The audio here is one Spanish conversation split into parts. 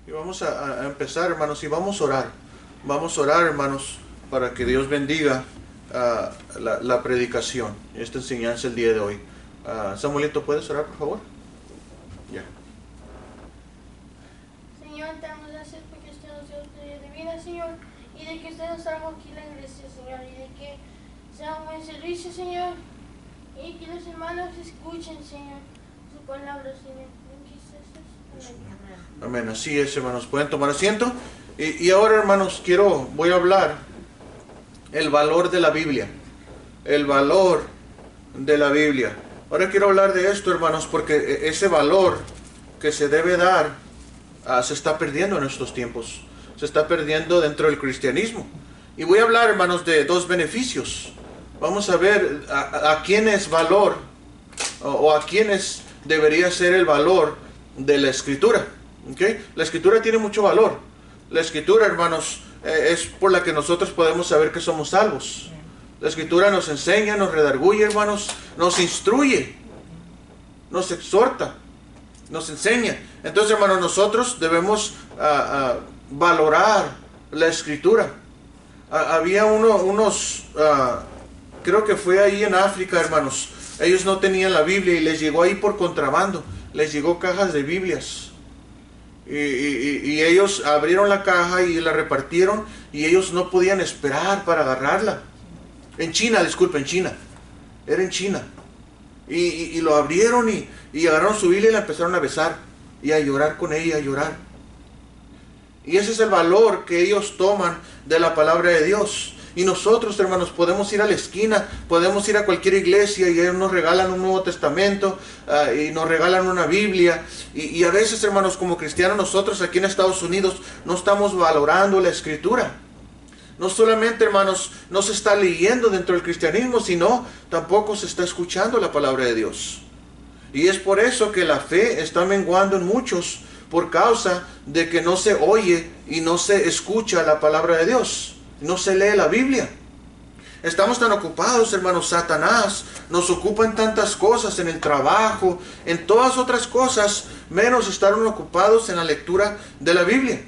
Y vamos a empezar, hermanos, y vamos a orar. Vamos a orar, hermanos, para que Dios bendiga la predicación, esta enseñanza el día de hoy. Samuelito, ¿puedes orar, por favor? Ya. Señor, te damos gracias porque usted nos dio de vida, Señor, y de que usted nos trajo aquí a la iglesia, Señor, y de que sea un buen servicio, Señor, y que los hermanos escuchen, Señor, su palabra, Señor. En Jesús. Amén. Amén, así es, hermanos. ¿Pueden tomar asiento? Y ahora, hermanos, voy a hablar el valor de la Biblia. El valor de la Biblia. Ahora quiero hablar de esto, hermanos, porque ese valor que se debe dar se está perdiendo en estos tiempos. Se está perdiendo dentro del cristianismo. Y voy a hablar, hermanos, de dos beneficios. Vamos a ver a quién es valor o a quiénes debería ser el valor de la Escritura. ¿Okay? La Escritura tiene mucho valor. La Escritura, hermanos, es por la que nosotros podemos saber que somos salvos. La Escritura nos enseña, nos redarguye, hermanos, nos instruye, nos exhorta, nos enseña. Entonces, hermanos, nosotros debemos valorar la Escritura. Había unos, creo que fue ahí en África, hermanos. Ellos no tenían la Biblia y les llegó ahí por contrabando. Les llegó cajas de Biblias. Y ellos abrieron la caja y la repartieron y ellos no podían esperar para agarrarla. En China, disculpen, en China. Era en China. Y lo abrieron y agarraron su Biblia y la empezaron a besar y a llorar con ella, a llorar. Y ese es el valor que ellos toman de la palabra de Dios. Y nosotros, hermanos, podemos ir a la esquina, podemos ir a cualquier iglesia y ellos nos regalan un Nuevo Testamento y nos regalan una Biblia. Y a veces, hermanos, como cristianos, nosotros aquí en Estados Unidos no estamos valorando la Escritura. No solamente, hermanos, no se está leyendo dentro del cristianismo, sino tampoco se está escuchando la palabra de Dios. Y es por eso que la fe está menguando en muchos, por causa de que no se oye y no se escucha la palabra de Dios. No se lee la Biblia. Estamos tan ocupados, hermanos. Satanás nos ocupa en tantas cosas, en el trabajo, en todas otras cosas, menos estar ocupados en la lectura de la Biblia.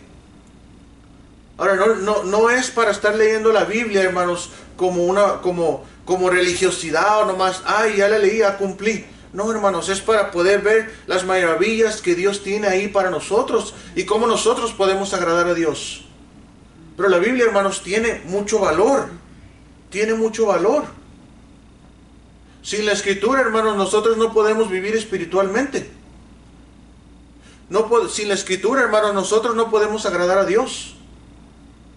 Ahora, no es para estar leyendo la Biblia, hermanos, como religiosidad o nomás, ya la leí, ya cumplí. No, hermanos, es para poder ver las maravillas que Dios tiene ahí para nosotros y cómo nosotros podemos agradar a Dios. Pero la Biblia, hermanos, tiene mucho valor. Tiene mucho valor. Sin la Escritura, hermanos, nosotros no podemos vivir espiritualmente. Sin la Escritura, hermanos, nosotros no podemos agradar a Dios.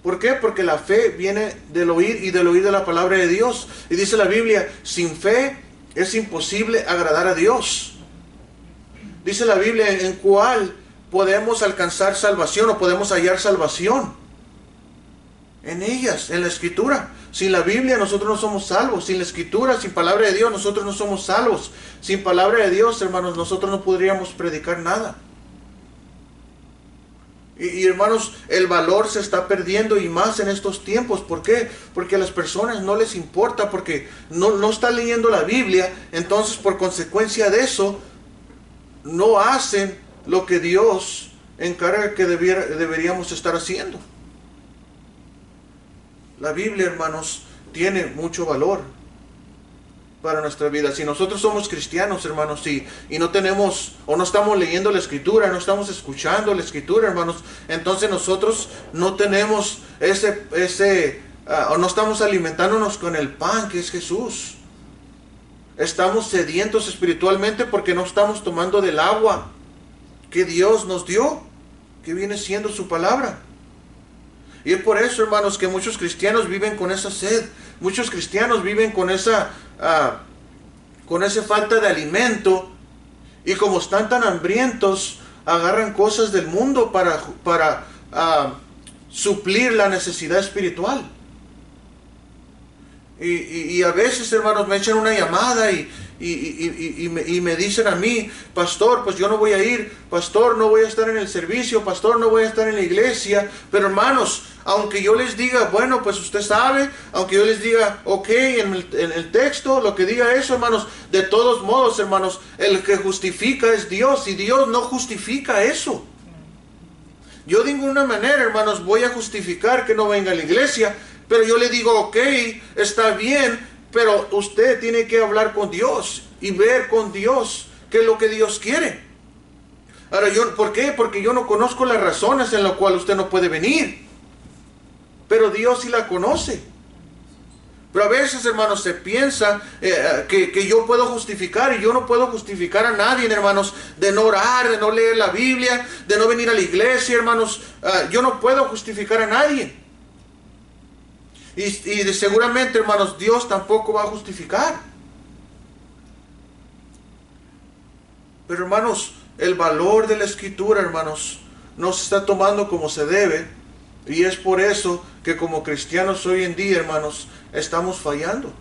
¿Por qué? Porque la fe viene del oír y del oír de la palabra de Dios. Y dice la Biblia, sin fe es imposible agradar a Dios. Dice la Biblia en cuál podemos alcanzar salvación o podemos hallar salvación. En ellas, en la Escritura. Sin la Biblia nosotros no somos salvos. Sin la Escritura, sin palabra de Dios, nosotros no somos salvos. Sin palabra de Dios, hermanos, nosotros no podríamos predicar nada. Y hermanos, el valor se está perdiendo y más en estos tiempos. ¿Por qué? Porque a las personas no les importa, porque no están leyendo la Biblia. Entonces, por consecuencia de eso, no hacen lo que Dios encarga que deberíamos estar haciendo. La Biblia, hermanos, tiene mucho valor para nuestra vida. Si nosotros somos cristianos, hermanos, y no tenemos o no estamos leyendo la Escritura, no estamos escuchando la Escritura, hermanos, entonces nosotros no tenemos o no estamos alimentándonos con el pan que es Jesús. Estamos sedientos espiritualmente porque no estamos tomando del agua que Dios nos dio, que viene siendo su palabra. Y es por eso, hermanos, que muchos cristianos viven con esa sed. Muchos cristianos viven con esa falta de alimento. Y como están tan hambrientos, agarran cosas del mundo para suplir la necesidad espiritual. Y a veces, hermanos, me echan una llamada y me dicen a mí, pastor, pues yo no voy a ir, pastor, no voy a estar en el servicio, pastor, no voy a estar en la iglesia. Pero hermanos, aunque yo les diga, bueno, pues usted sabe, aunque yo les diga, ok, en el texto, lo que diga eso, hermanos, de todos modos, hermanos, el que justifica es Dios, y Dios no justifica eso. Yo de ninguna manera, hermanos, voy a justificar que no venga a la iglesia, pero yo le digo, ok, está bien, pero usted tiene que hablar con Dios y ver con Dios qué es lo que Dios quiere. Ahora, ¿por qué? Porque yo no conozco las razones en las cuales usted no puede venir, pero Dios sí la conoce. Pero a veces, hermanos, se piensa que yo puedo justificar, y yo no puedo justificar a nadie, hermanos, de no orar, de no leer la Biblia, de no venir a la iglesia, hermanos. Yo no puedo justificar a nadie. Y seguramente, hermanos, Dios tampoco va a justificar. Pero, hermanos, el valor de la Escritura, hermanos, no se está tomando como se debe. Y es por eso que como cristianos hoy en día, hermanos, estamos fallando.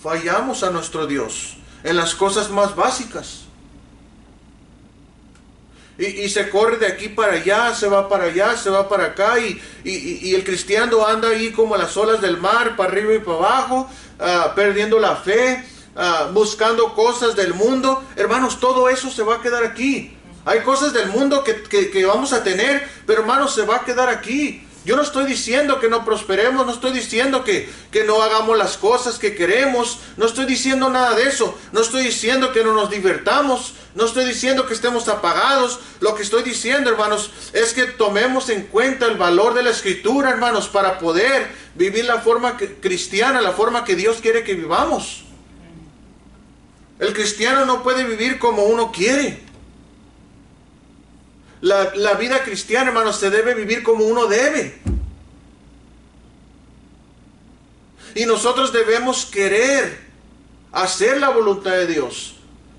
Fallamos a nuestro Dios en las cosas más básicas. Y se corre de aquí para allá, se va para allá, se va para acá. Y el cristiano anda ahí como las olas del mar, para arriba y para abajo, perdiendo la fe, buscando cosas del mundo. Hermanos, todo eso se va a quedar aquí. Hay cosas del mundo que vamos a tener, pero hermanos, se va a quedar aquí. Yo no estoy diciendo que no prosperemos, no estoy diciendo que no hagamos las cosas que queremos, no estoy diciendo nada de eso, no estoy diciendo que no nos divertamos, no estoy diciendo que estemos apagados. Lo que estoy diciendo, hermanos, es que tomemos en cuenta el valor de la Escritura, hermanos, para poder vivir la forma cristiana, la forma que Dios quiere que vivamos. El cristiano no puede vivir como uno quiere. La vida cristiana, hermanos, se debe vivir como uno debe. Y nosotros debemos querer hacer la voluntad de Dios.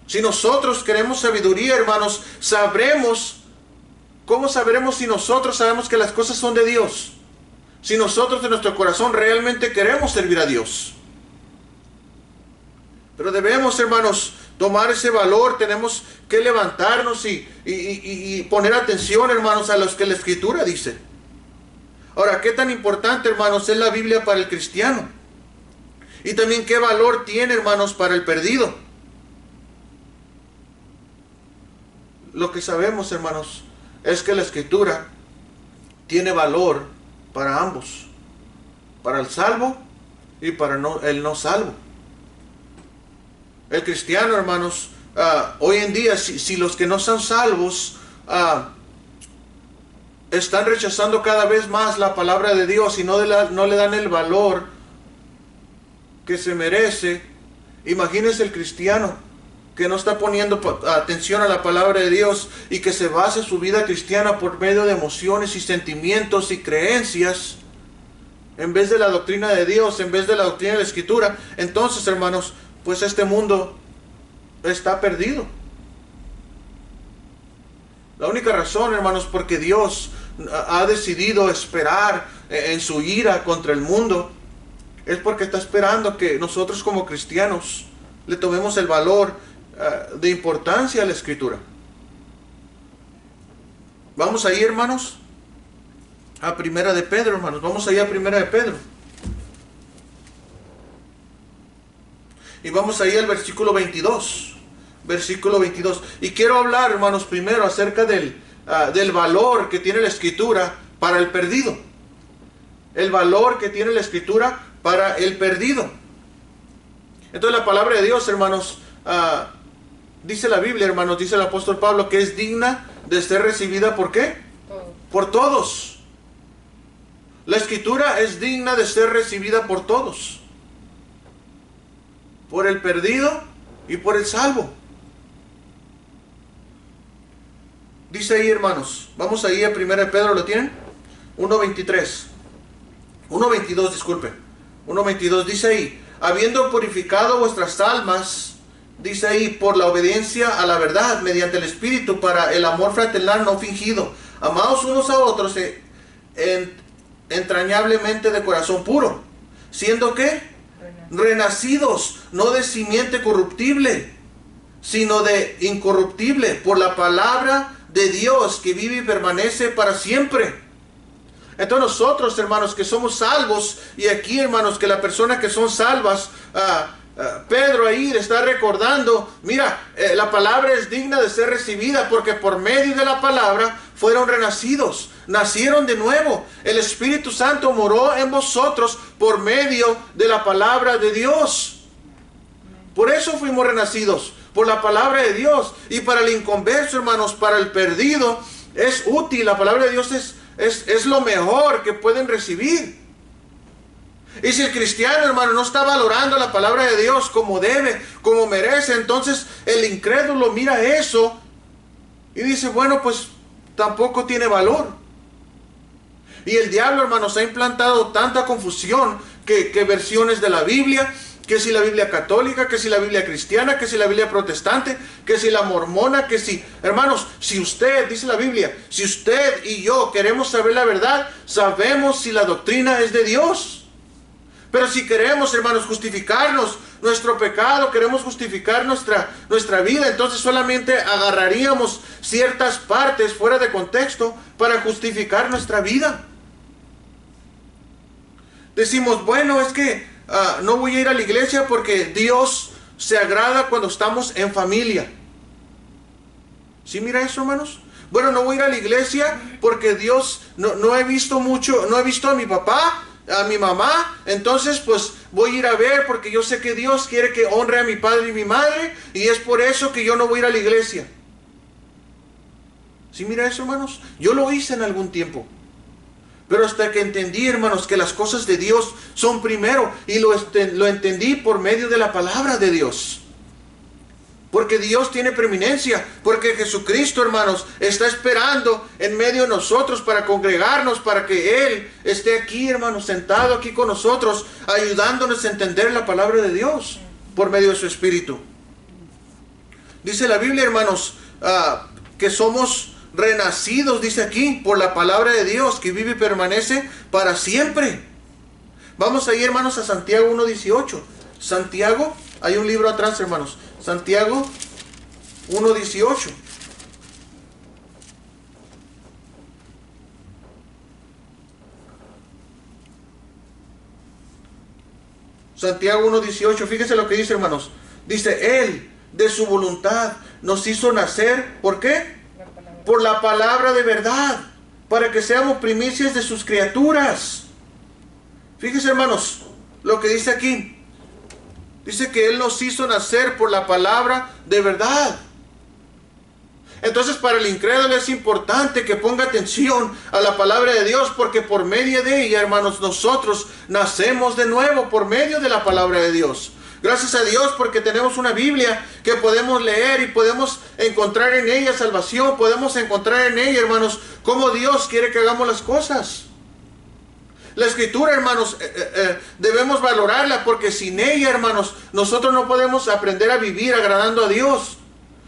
Si nosotros queremos sabiduría, hermanos, sabremos. ¿Cómo sabremos si nosotros sabemos que las cosas son de Dios? Si nosotros de nuestro corazón realmente queremos servir a Dios. Pero debemos, hermanos, tomar ese valor. Tenemos que levantarnos y poner atención, hermanos, a lo que la Escritura dice. Ahora, ¿qué tan importante, hermanos, es la Biblia para el cristiano? Y también qué valor tiene, hermanos, para el perdido. Lo que sabemos, hermanos, es que la Escritura tiene valor para ambos. Para el salvo y para el no salvo. El cristiano, hermanos, hoy en día, si los que no son salvos están rechazando cada vez más la palabra de Dios y no le dan el valor que se merece, imagínense el cristiano que no está poniendo atención a la palabra de Dios y que se basa su vida cristiana por medio de emociones y sentimientos y creencias, en vez de la doctrina de Dios, en vez de la doctrina de la Escritura. Entonces, hermanos, pues este mundo está perdido. La única razón, hermanos, porque Dios ha decidido esperar en su ira contra el mundo, es porque está esperando que nosotros como cristianos le tomemos el valor de importancia a la Escritura. Vamos ahí, hermanos, a Primera de Pedro, hermanos. Vamos ahí a Primera de Pedro. Y vamos ahí al versículo 22. Versículo 22. Y quiero hablar, hermanos, primero acerca del valor que tiene la Escritura para el perdido. El valor que tiene la Escritura para el perdido. Entonces la palabra de Dios, hermanos, dice la Biblia, hermanos, dice el apóstol Pablo, que es digna de ser recibida, ¿por qué? Por todos. La Escritura es digna de ser recibida por todos. Por el perdido y por el salvo. Dice ahí, hermanos, vamos ahí a 1 Pedro, ¿lo tienen? 1.23. 1.22, disculpe. 1.22 dice ahí, habiendo purificado vuestras almas, dice ahí, por la obediencia a la verdad, mediante el Espíritu, para el amor fraternal no fingido, amados unos a otros entrañablemente de corazón puro, siendo que renacidos, no de simiente corruptible, sino de incorruptible, por la palabra de Dios que vive y permanece para siempre. Entonces nosotros, hermanos, que somos salvos, y aquí, hermanos, que la persona que son salvas, Pedro ahí le está recordando, mira, la palabra es digna de ser recibida, porque por medio de la palabra fueron renacidos, nacieron de nuevo. El Espíritu Santo moró en vosotros por medio de la palabra de Dios. Por eso fuimos renacidos, por la palabra de Dios. Y para el inconverso, hermanos, para el perdido, es útil. La palabra de Dios es lo mejor que pueden recibir. Y si el cristiano, hermano, no está valorando la palabra de Dios como debe, como merece, entonces el incrédulo mira eso y dice, bueno, pues tampoco tiene valor. Y el diablo, hermanos, ha implantado tanta confusión que versiones de la Biblia, que si la Biblia católica, que si la Biblia cristiana, que si la Biblia protestante, que si la mormona, que si... Hermanos, si usted, dice la Biblia, si usted y yo queremos saber la verdad, sabemos si la doctrina es de Dios. Pero si queremos, hermanos, justificarnos nuestro pecado, queremos justificar nuestra vida, entonces solamente agarraríamos ciertas partes fuera de contexto para justificar nuestra vida. Decimos, bueno, es que no voy a ir a la iglesia porque Dios se agrada cuando estamos en familia. ¿Sí mira eso, hermanos? Bueno, no voy a ir a la iglesia porque Dios, no he visto mucho, no he visto a mi papá, a mi mamá, entonces pues voy a ir a ver porque yo sé que Dios quiere que honre a mi padre y mi madre y es por eso que yo no voy a ir a la iglesia. ¿Sí mira eso, hermanos? Yo lo hice en algún tiempo, pero hasta que entendí, hermanos, que las cosas de Dios son primero y lo entendí por medio de la palabra de Dios. Porque Dios tiene preeminencia, porque Jesucristo, hermanos, está esperando en medio de nosotros para congregarnos, para que Él esté aquí, hermanos, sentado aquí con nosotros, ayudándonos a entender la palabra de Dios por medio de su Espíritu. Dice la Biblia, hermanos, que somos renacidos, dice aquí, por la palabra de Dios, que vive y permanece para siempre. Vamos ahí, hermanos, a Santiago 1:18. Santiago, hay un libro atrás, hermanos. Santiago 1:18. Santiago 1:18, fíjense lo que dice, hermanos. Dice, Él, de su voluntad, nos hizo nacer, ¿por qué? Por la palabra de verdad, para que seamos primicias de sus criaturas. Fíjense, hermanos, lo que dice aquí. Dice que Él nos hizo nacer por la palabra de verdad. Entonces para el incrédulo es importante que ponga atención a la palabra de Dios, porque por medio de ella, hermanos, nosotros nacemos de nuevo por medio de la palabra de Dios. Gracias a Dios porque tenemos una Biblia que podemos leer y podemos encontrar en ella salvación. Podemos encontrar en ella, hermanos, cómo Dios quiere que hagamos las cosas. La Escritura, hermanos, debemos valorarla, porque sin ella, hermanos, nosotros no podemos aprender a vivir agradando a Dios,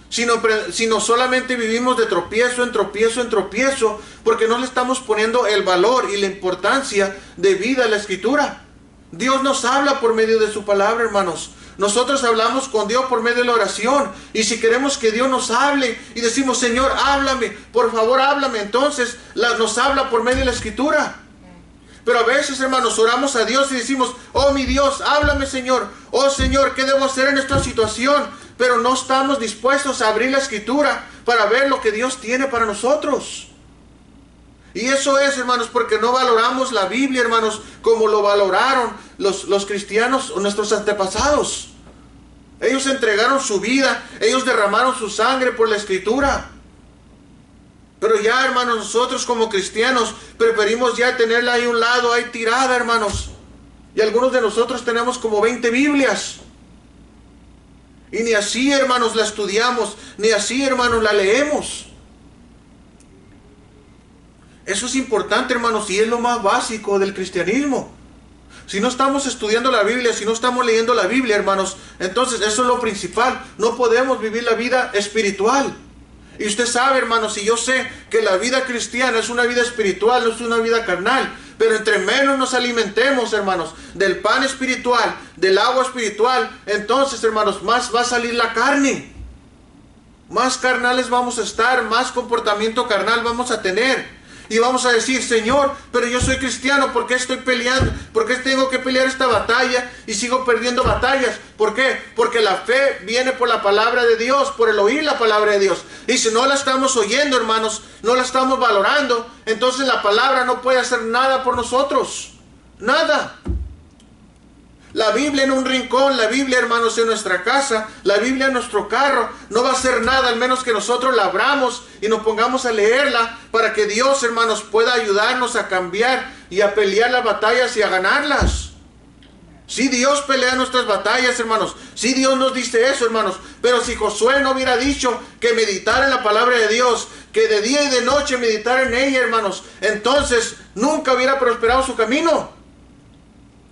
sino solamente vivimos de tropiezo en tropiezo en tropiezo, porque no le estamos poniendo el valor y la importancia de vida a la Escritura. Dios nos habla por medio de su palabra, hermanos. Nosotros hablamos con Dios por medio de la oración, y si queremos que Dios nos hable y decimos, Señor, háblame, por favor háblame, entonces nos habla por medio de la Escritura. Pero a veces, hermanos, oramos a Dios y decimos, oh mi Dios, háblame, Señor. Oh Señor, ¿qué debo hacer en esta situación? Pero no estamos dispuestos a abrir la Escritura para ver lo que Dios tiene para nosotros. Y eso es, hermanos, porque no valoramos la Biblia, hermanos, como lo valoraron los cristianos o nuestros antepasados. Ellos entregaron su vida, ellos derramaron su sangre por la Escritura. Pero ya, hermanos, nosotros como cristianos preferimos ya tenerla ahí a un lado, ahí tirada, hermanos. Y algunos de nosotros tenemos como 20 Biblias. Y ni así, hermanos, la estudiamos, ni así, hermanos, la leemos. Eso es importante, hermanos, y es lo más básico del cristianismo. Si no estamos estudiando la Biblia, si no estamos leyendo la Biblia, hermanos, entonces eso es lo principal. No podemos vivir la vida espiritual. Y usted sabe, hermanos, y yo sé que la vida cristiana es una vida espiritual, no es una vida carnal. Pero entre menos nos alimentemos, hermanos, del pan espiritual, del agua espiritual, entonces, hermanos, más va a salir la carne. Más carnales vamos a estar, más comportamiento carnal vamos a tener. Y vamos a decir, Señor, pero yo soy cristiano, ¿por qué estoy peleando? ¿Por qué tengo que pelear esta batalla y sigo perdiendo batallas? ¿Por qué? Porque la fe viene por la palabra de Dios, por el oír la palabra de Dios. Y si no la estamos oyendo, hermanos, no la estamos valorando, entonces la palabra no puede hacer nada por nosotros. Nada. La Biblia en un rincón, la Biblia, hermanos, en nuestra casa, la Biblia en nuestro carro, no va a hacer nada al menos que nosotros la abramos y nos pongamos a leerla para que Dios, hermanos, pueda ayudarnos a cambiar y a pelear las batallas y a ganarlas. Sí, Dios pelea nuestras batallas, hermanos. Sí, Dios nos dice eso, hermanos. Pero si Josué no hubiera dicho que meditara en la palabra de Dios, que de día y de noche meditara en ella, hermanos, entonces nunca hubiera prosperado su camino.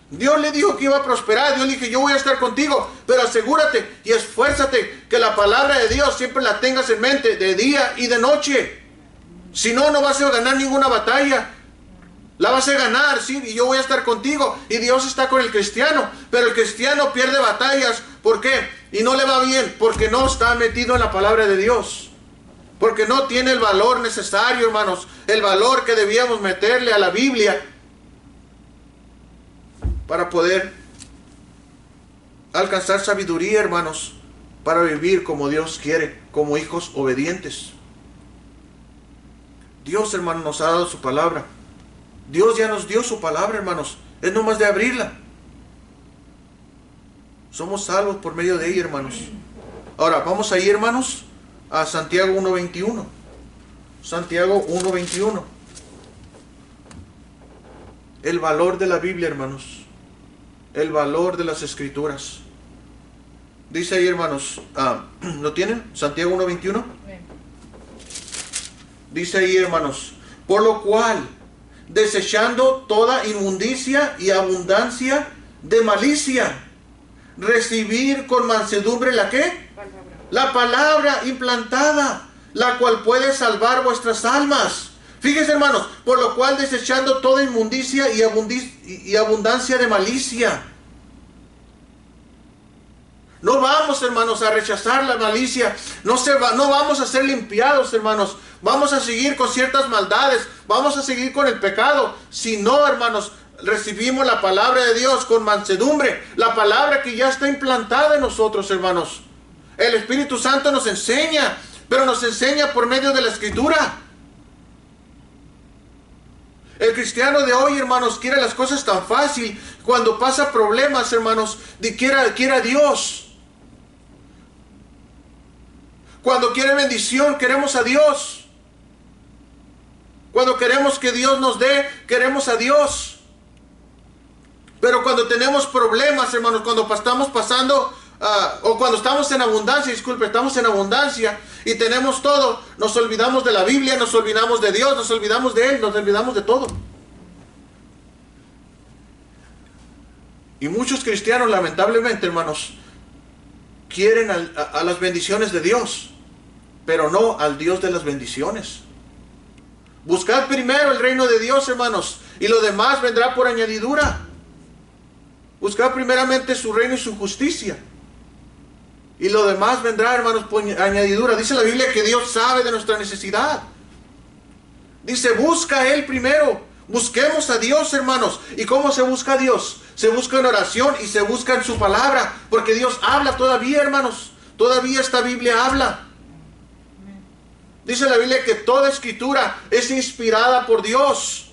Dios le dijo que iba a prosperar. Dios le dijo, yo voy a estar contigo, pero asegúrate y esfuérzate que la palabra de Dios siempre la tengas en mente de día y de noche. Si no, no vas a ganar ninguna batalla. La vas a ganar, sí, y yo voy a estar contigo. Y Dios está con el cristiano, pero el cristiano pierde batallas. ¿Por qué? Y no le va bien, porque no está metido en la palabra de Dios. Porque no tiene el valor necesario, hermanos, el valor que debíamos meterle a la Biblia para poder alcanzar sabiduría, hermanos, para vivir como Dios quiere, como hijos obedientes. Dios, hermanos, nos ha dado su palabra. Dios ya nos dio su palabra, hermanos. Es nomás de abrirla. Somos salvos por medio de ella, hermanos. Ahora, vamos a ir, hermanos, a Santiago 1:21. Santiago 1:21. El valor de la Biblia, hermanos. El valor de las Escrituras. Dice ahí, hermanos, ¿lo tienen? Santiago 1:21. Dice ahí, hermanos, por lo cual, desechando toda inmundicia y abundancia de malicia, recibir con mansedumbre ¿la qué? La palabra implantada, la cual puede salvar vuestras almas. Fíjense, hermanos, por lo cual desechando toda inmundicia y abundancia de malicia. No vamos, hermanos, a rechazar la malicia. No vamos a ser limpiados, hermanos. Vamos a seguir con ciertas maldades. Vamos a seguir con el pecado. Si no, hermanos, recibimos la palabra de Dios con mansedumbre. La palabra que ya está implantada en nosotros, hermanos. El Espíritu Santo nos enseña, pero nos enseña por medio de la Escritura. El cristiano de hoy, hermanos, quiere las cosas tan fácil. Cuando pasa problemas, hermanos, quiere a Dios. Cuando quiere bendición, queremos a Dios. Cuando queremos que Dios nos dé, queremos a Dios. Pero cuando tenemos problemas, hermanos, cuando estamos pasando, o cuando estamos en abundancia, estamos en abundancia y tenemos todo, nos olvidamos de la Biblia, nos olvidamos de Dios, nos olvidamos de Él, nos olvidamos de todo. Y muchos cristianos, lamentablemente, hermanos, quieren a las bendiciones de Dios, pero no al Dios de las bendiciones. Buscad primero el reino de Dios, hermanos, y lo demás vendrá por añadidura. Buscad primeramente su reino y su justicia, y lo demás vendrá, hermanos, por añadidura. Dice la Biblia que Dios sabe de nuestra necesidad. Dice, busca a Él primero. Busquemos a Dios, hermanos. ¿Y cómo se busca a Dios? Se busca en oración y se busca en su palabra. Porque Dios habla todavía, hermanos. Todavía esta Biblia habla. Dice la Biblia que toda escritura es inspirada por Dios.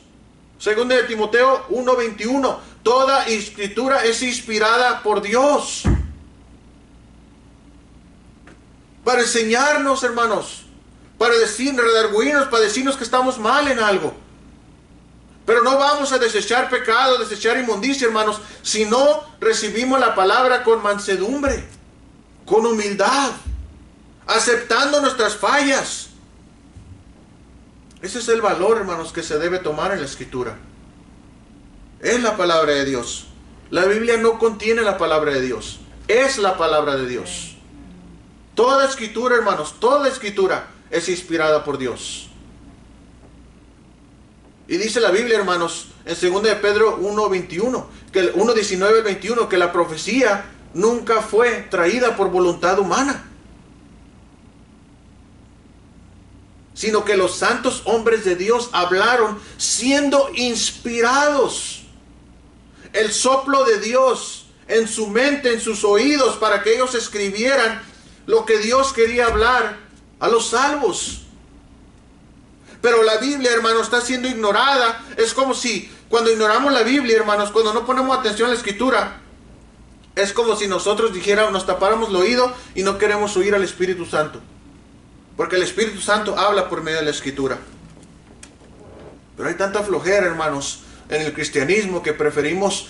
Según de Timoteo 1:21. Toda escritura es inspirada por Dios. Para enseñarnos, hermanos. Para redarguirnos, para decirnos que estamos mal en algo. Pero no vamos a desechar pecado, desechar inmundicia, hermanos, si no recibimos la palabra con mansedumbre, con humildad, aceptando nuestras fallas. Ese es el valor, hermanos, que se debe tomar en la Escritura. Es la palabra de Dios. La Biblia no contiene la palabra de Dios. Es la palabra de Dios. Toda Escritura, hermanos, toda Escritura es inspirada por Dios. Y dice la Biblia, hermanos, en 2 de Pedro 1:21, que el 1:19 al 21, que la profecía nunca fue traída por voluntad humana, sino que los santos hombres de Dios hablaron siendo inspirados. El soplo de Dios en su mente, en sus oídos, para que ellos escribieran lo que Dios quería hablar a los salvos. Pero la Biblia, hermanos, está siendo ignorada. Es como si cuando ignoramos la Biblia, hermanos, cuando no ponemos atención a la Escritura, es como si nosotros dijéramos, nos tapáramos el oído y no queremos oír al Espíritu Santo. Porque el Espíritu Santo habla por medio de la Escritura. Pero hay tanta flojera, hermanos, en el cristianismo, que preferimos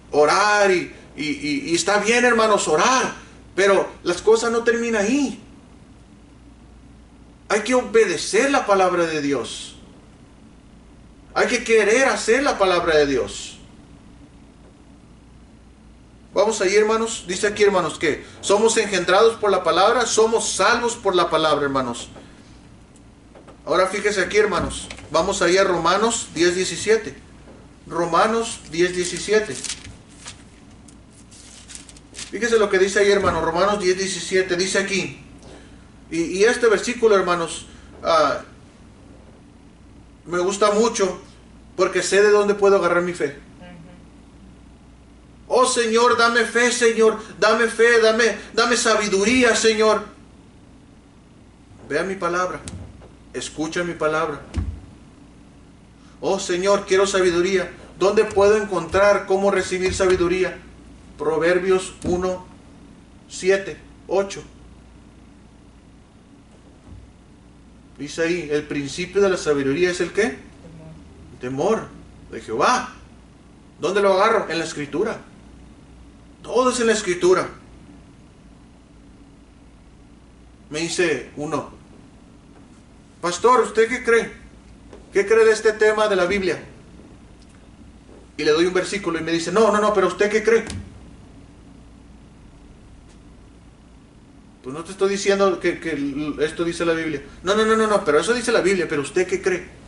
orar y está bien, hermanos, orar, pero las cosas no terminan ahí. Hay que obedecer la palabra de Dios. Hay que querer hacer la palabra de Dios. Vamos ahí, hermanos. Dice aquí, hermanos, que somos engendrados por la palabra, somos salvos por la palabra, hermanos. Ahora fíjese aquí, hermanos. Vamos ahí a Romanos 10:17. Romanos 10:17. Fíjese lo que dice ahí, hermanos. Romanos 10:17. Dice aquí. Y este versículo, hermanos, me gusta mucho porque sé de dónde puedo agarrar mi fe. Oh Señor, dame fe, Señor, dame fe, dame sabiduría, Señor. Vea mi palabra, escucha mi palabra. Oh Señor, quiero sabiduría. ¿Dónde puedo encontrar cómo recibir sabiduría? Proverbios 1, 7, 8. Dice ahí, el principio de la sabiduría es el ¿qué? Temor de Jehová. ¿Dónde lo agarro? En la Escritura. Todo es en la Escritura. Me dice uno, pastor, ¿usted qué cree? ¿Qué cree de este tema de la Biblia? Y le doy un versículo y me dice, no, pero ¿usted qué cree? Pues no te estoy diciendo que esto dice la Biblia. No, pero eso dice la Biblia, pero ¿usted qué cree?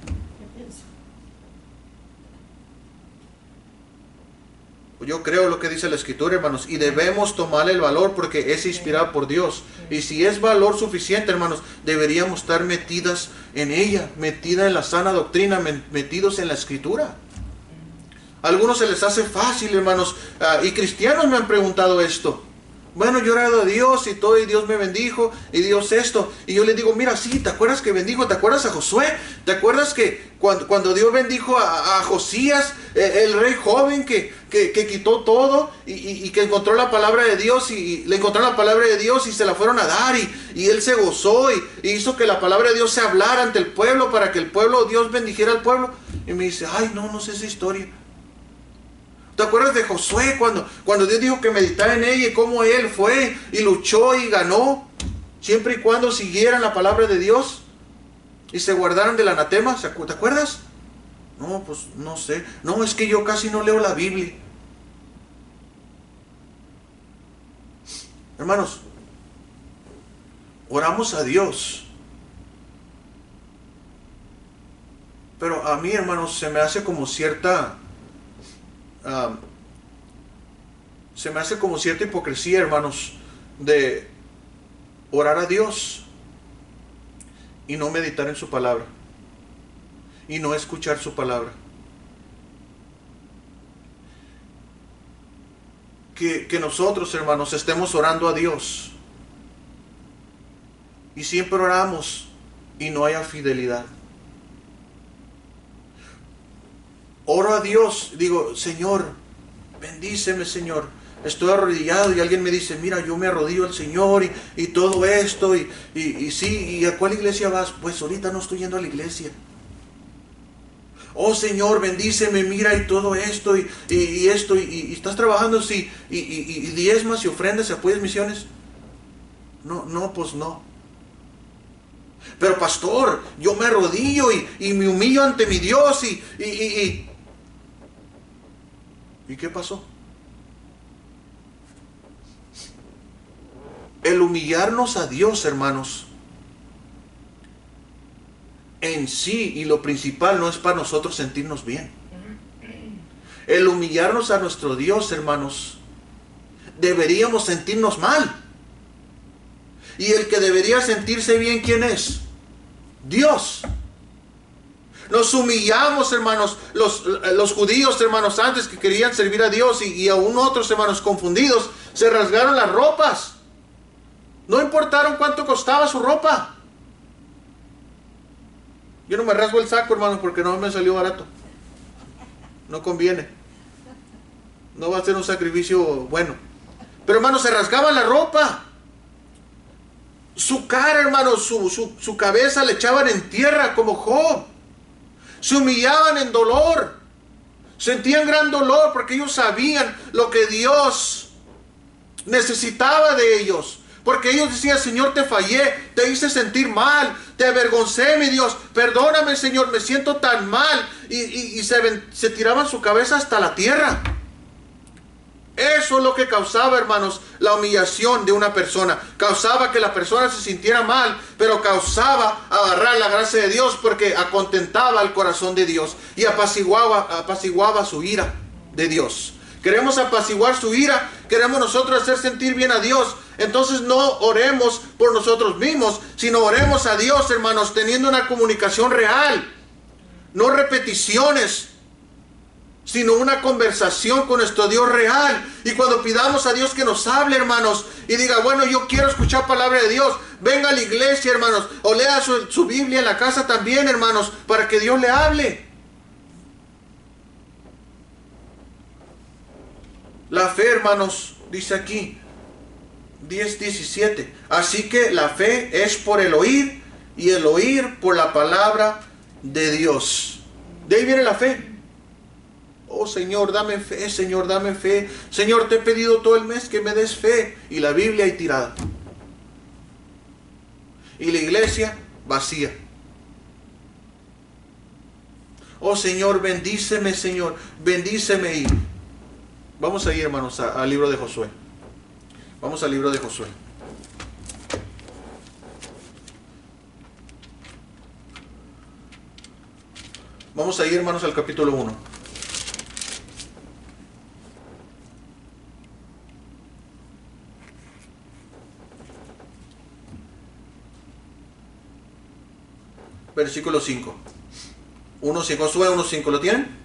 Yo creo lo que dice la Escritura, hermanos, y debemos tomarle el valor porque es inspirado por Dios. Y si es valor suficiente, hermanos, deberíamos estar metidas en ella, metidas en la sana doctrina, metidos en la Escritura. A algunos se les hace fácil, hermanos, y cristianos me han preguntado esto. Bueno, yo he orado a Dios y todo, y Dios me bendijo, y Dios esto. Y yo les digo, mira, sí, ¿te acuerdas que bendijo? ¿Te acuerdas a Josué? ¿Te acuerdas que cuando Dios bendijo a Josías, el rey joven que quitó todo y que encontró la palabra de Dios y le encontraron la palabra de Dios y se la fueron a dar y él se gozó y hizo que la palabra de Dios se hablara ante el pueblo para que el pueblo, Dios bendijera al pueblo? Y me dice, ay, no sé esa historia. ¿Te acuerdas de Josué cuando Dios dijo que meditara en ella y cómo él fue y luchó y ganó? Siempre y cuando siguieran la palabra de Dios y se guardaran del anatema. ¿Te acuerdas? No, pues no sé. No, es que yo casi no leo la Biblia. Hermanos, oramos a Dios. Pero a mí, hermanos, se me hace como cierta hipocresía, hermanos, de orar a Dios y no meditar en su palabra y no escuchar su palabra. Que nosotros, hermanos, estemos orando a Dios y siempre oramos y no haya fidelidad. Oro a Dios, digo, Señor, bendíceme, Señor. Estoy arrodillado y alguien me dice, mira, yo me arrodillo al Señor y todo esto y sí, ¿y a cuál iglesia vas? Pues ahorita no estoy yendo a la iglesia. Oh Señor, bendíceme, mira, y todo esto y esto y estás trabajando, sí, y diezmas y ofrendas y apoyas misiones. No, pues no. Pero pastor, yo me arrodillo y me humillo ante mi Dios ¿Y qué pasó? El humillarnos a Dios, hermanos, en sí y lo principal no es para nosotros sentirnos bien. El humillarnos a nuestro Dios, hermanos, deberíamos sentirnos mal. Y el que debería sentirse bien, ¿quién es? Dios. Nos humillamos, hermanos, los judíos, hermanos, antes que querían servir a Dios y aún otros, hermanos, confundidos, se rasgaron las ropas. No importaron cuánto costaba su ropa. Yo no me rasgo el saco, hermanos, porque no me salió barato. No conviene. No va a ser un sacrificio bueno. Pero, hermanos, se rasgaban la ropa. Su cara, hermanos, su cabeza le echaban en tierra como Job. Se humillaban en dolor. Sentían gran dolor porque ellos sabían lo que Dios necesitaba de ellos. Porque ellos decían: Señor, te fallé, te hice sentir mal, te avergoncé, mi Dios, perdóname, Señor, me siento tan mal. Y se tiraban su cabeza hasta la tierra. Eso es lo que causaba, hermanos, la humillación de una persona. Causaba que la persona se sintiera mal, pero causaba agarrar la gracia de Dios, porque acontentaba el corazón de Dios y apaciguaba su ira de Dios. Queremos apaciguar su ira, queremos nosotros hacer sentir bien a Dios. Entonces no oremos por nosotros mismos, sino oremos a Dios, hermanos, teniendo una comunicación real. No repeticiones, sino una conversación con nuestro Dios real. Y cuando pidamos a Dios que nos hable, hermanos, y diga: bueno, yo quiero escuchar palabra de Dios, venga a la iglesia, hermanos, o lea su Biblia en la casa también, hermanos, para que Dios le hable. La fe, hermanos, dice aquí 10:17, así que la fe es por el oír, y el oír por la palabra de Dios. De ahí viene la fe. Oh, Señor, dame fe, Señor, dame fe. Señor, te he pedido todo el mes que me des fe. Y la Biblia ahí tirada. Y la iglesia vacía. Oh, Señor, bendíceme, Señor, bendíceme. Y vamos a ir, hermanos, al libro de Josué. Vamos al libro de Josué. Vamos a ir, hermanos, al capítulo 1. Versículo 5. 1:5, Josué 1:5, ¿lo tienen?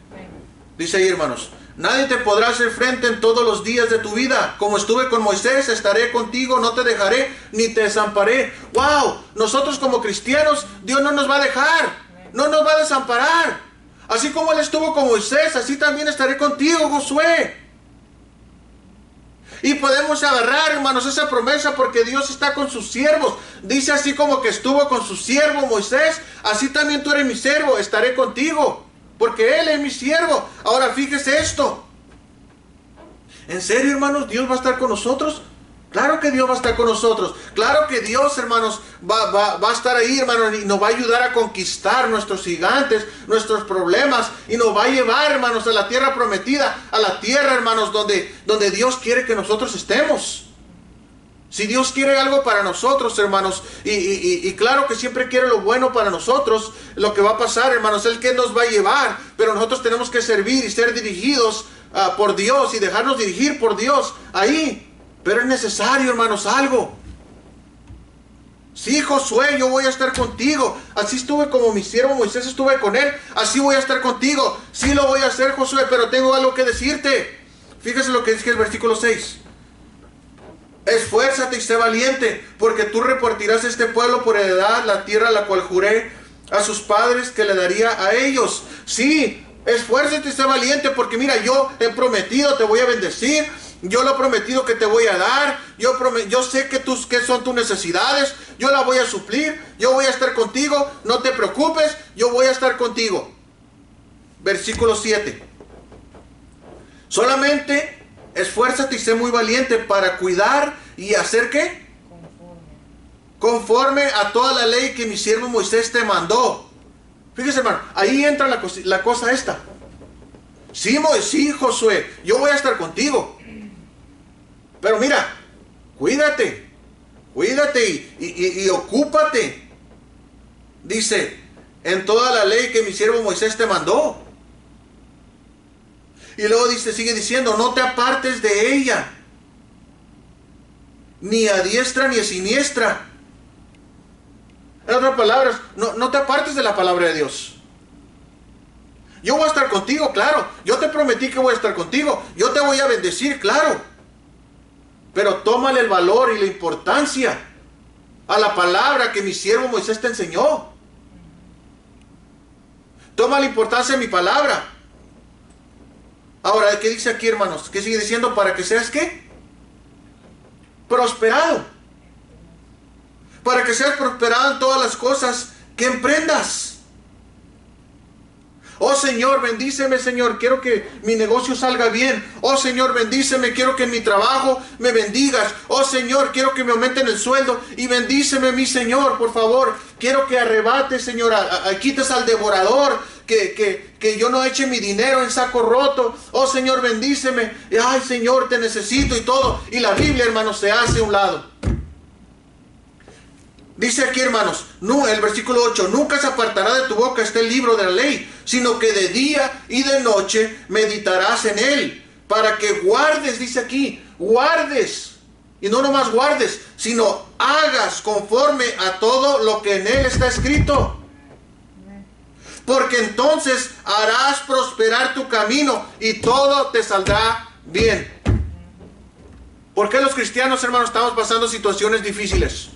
Dice ahí, hermanos: nadie te podrá hacer frente en todos los días de tu vida. Como estuve con Moisés, estaré contigo, no te dejaré ni te desamparé. ¡Wow! Nosotros como cristianos, Dios no nos va a dejar, no nos va a desamparar. Así como Él estuvo con Moisés, así también estaré contigo, Josué. Y podemos agarrar, hermanos, esa promesa, porque Dios está con sus siervos. Dice: así como que estuvo con su siervo Moisés, así también tú eres mi siervo, estaré contigo, porque Él es mi siervo. Ahora fíjese esto. ¿En serio, hermanos, Dios va a estar con nosotros? Claro que Dios va a estar con nosotros. Claro que Dios, hermanos, va a estar ahí, hermanos, y nos va a ayudar a conquistar nuestros gigantes, nuestros problemas, y nos va a llevar, hermanos, a la tierra prometida, a la tierra, hermanos, donde Dios quiere que nosotros estemos. Si Dios quiere algo para nosotros, hermanos, y claro que siempre quiere lo bueno para nosotros, lo que va a pasar, hermanos, es que nos va a llevar, pero nosotros tenemos que servir y ser dirigidos por Dios y dejarnos dirigir por Dios ahí. Pero es necesario, hermanos, algo. Sí, Josué, yo voy a estar contigo. Así estuve como mi siervo Moisés, estuve con él. Así voy a estar contigo. Sí lo voy a hacer, Josué, pero tengo algo que decirte. Fíjese lo que dice el versículo 6. Esfuérzate y sé valiente, porque tú repartirás a este pueblo por heredad la tierra a la cual juré a sus padres que le daría a ellos. Sí, esfuérzate y sé valiente, porque mira, yo he prometido, te voy a bendecir. Yo lo he prometido que te voy a dar. Yo sé qué son tus necesidades. Yo la voy a suplir. Yo voy a estar contigo. No te preocupes. Yo voy a estar contigo. Versículo 7. Solamente esfuérzate y sé muy valiente para cuidar y hacer ¿qué? Conforme a toda la ley que mi siervo Moisés te mandó. Fíjese, hermano, ahí entra la cosa esta. Sí, Josué, yo voy a estar contigo. Pero mira, cuídate y ocúpate. Dice, en toda la ley que mi siervo Moisés te mandó. Y luego sigue diciendo, no te apartes de ella, ni a diestra ni a siniestra. En otras palabras, no te apartes de la palabra de Dios. Yo voy a estar contigo, claro. Yo te prometí que voy a estar contigo. Yo te voy a bendecir, claro. Pero tómale el valor y la importancia a la palabra que mi siervo Moisés te enseñó. Toma la importancia de mi palabra. Ahora, ¿qué dice aquí, hermanos? ¿Qué sigue diciendo? Para que seas, ¿qué? Prosperado. Para que seas prosperado en todas las cosas que emprendas. Oh Señor, bendíceme, Señor, quiero que mi negocio salga bien. Oh Señor, bendíceme, quiero que en mi trabajo me bendigas. Oh Señor, quiero que me aumenten el sueldo y bendíceme, mi Señor, por favor. Quiero que arrebates, Señor, quites al devorador, que yo no eche mi dinero en saco roto. Oh Señor, bendíceme. Ay Señor, te necesito y todo. Y la Biblia, hermanos, se hace a un lado. Dice aquí, hermanos, el versículo 8, nunca se apartará de tu boca este libro de la ley, sino que de día y de noche meditarás en él, para que guardes, dice aquí, guardes, y no nomás guardes, sino hagas conforme a todo lo que en él está escrito. Porque entonces harás prosperar tu camino y todo te saldrá bien. ¿Por qué los cristianos, hermanos, estamos pasando situaciones difíciles?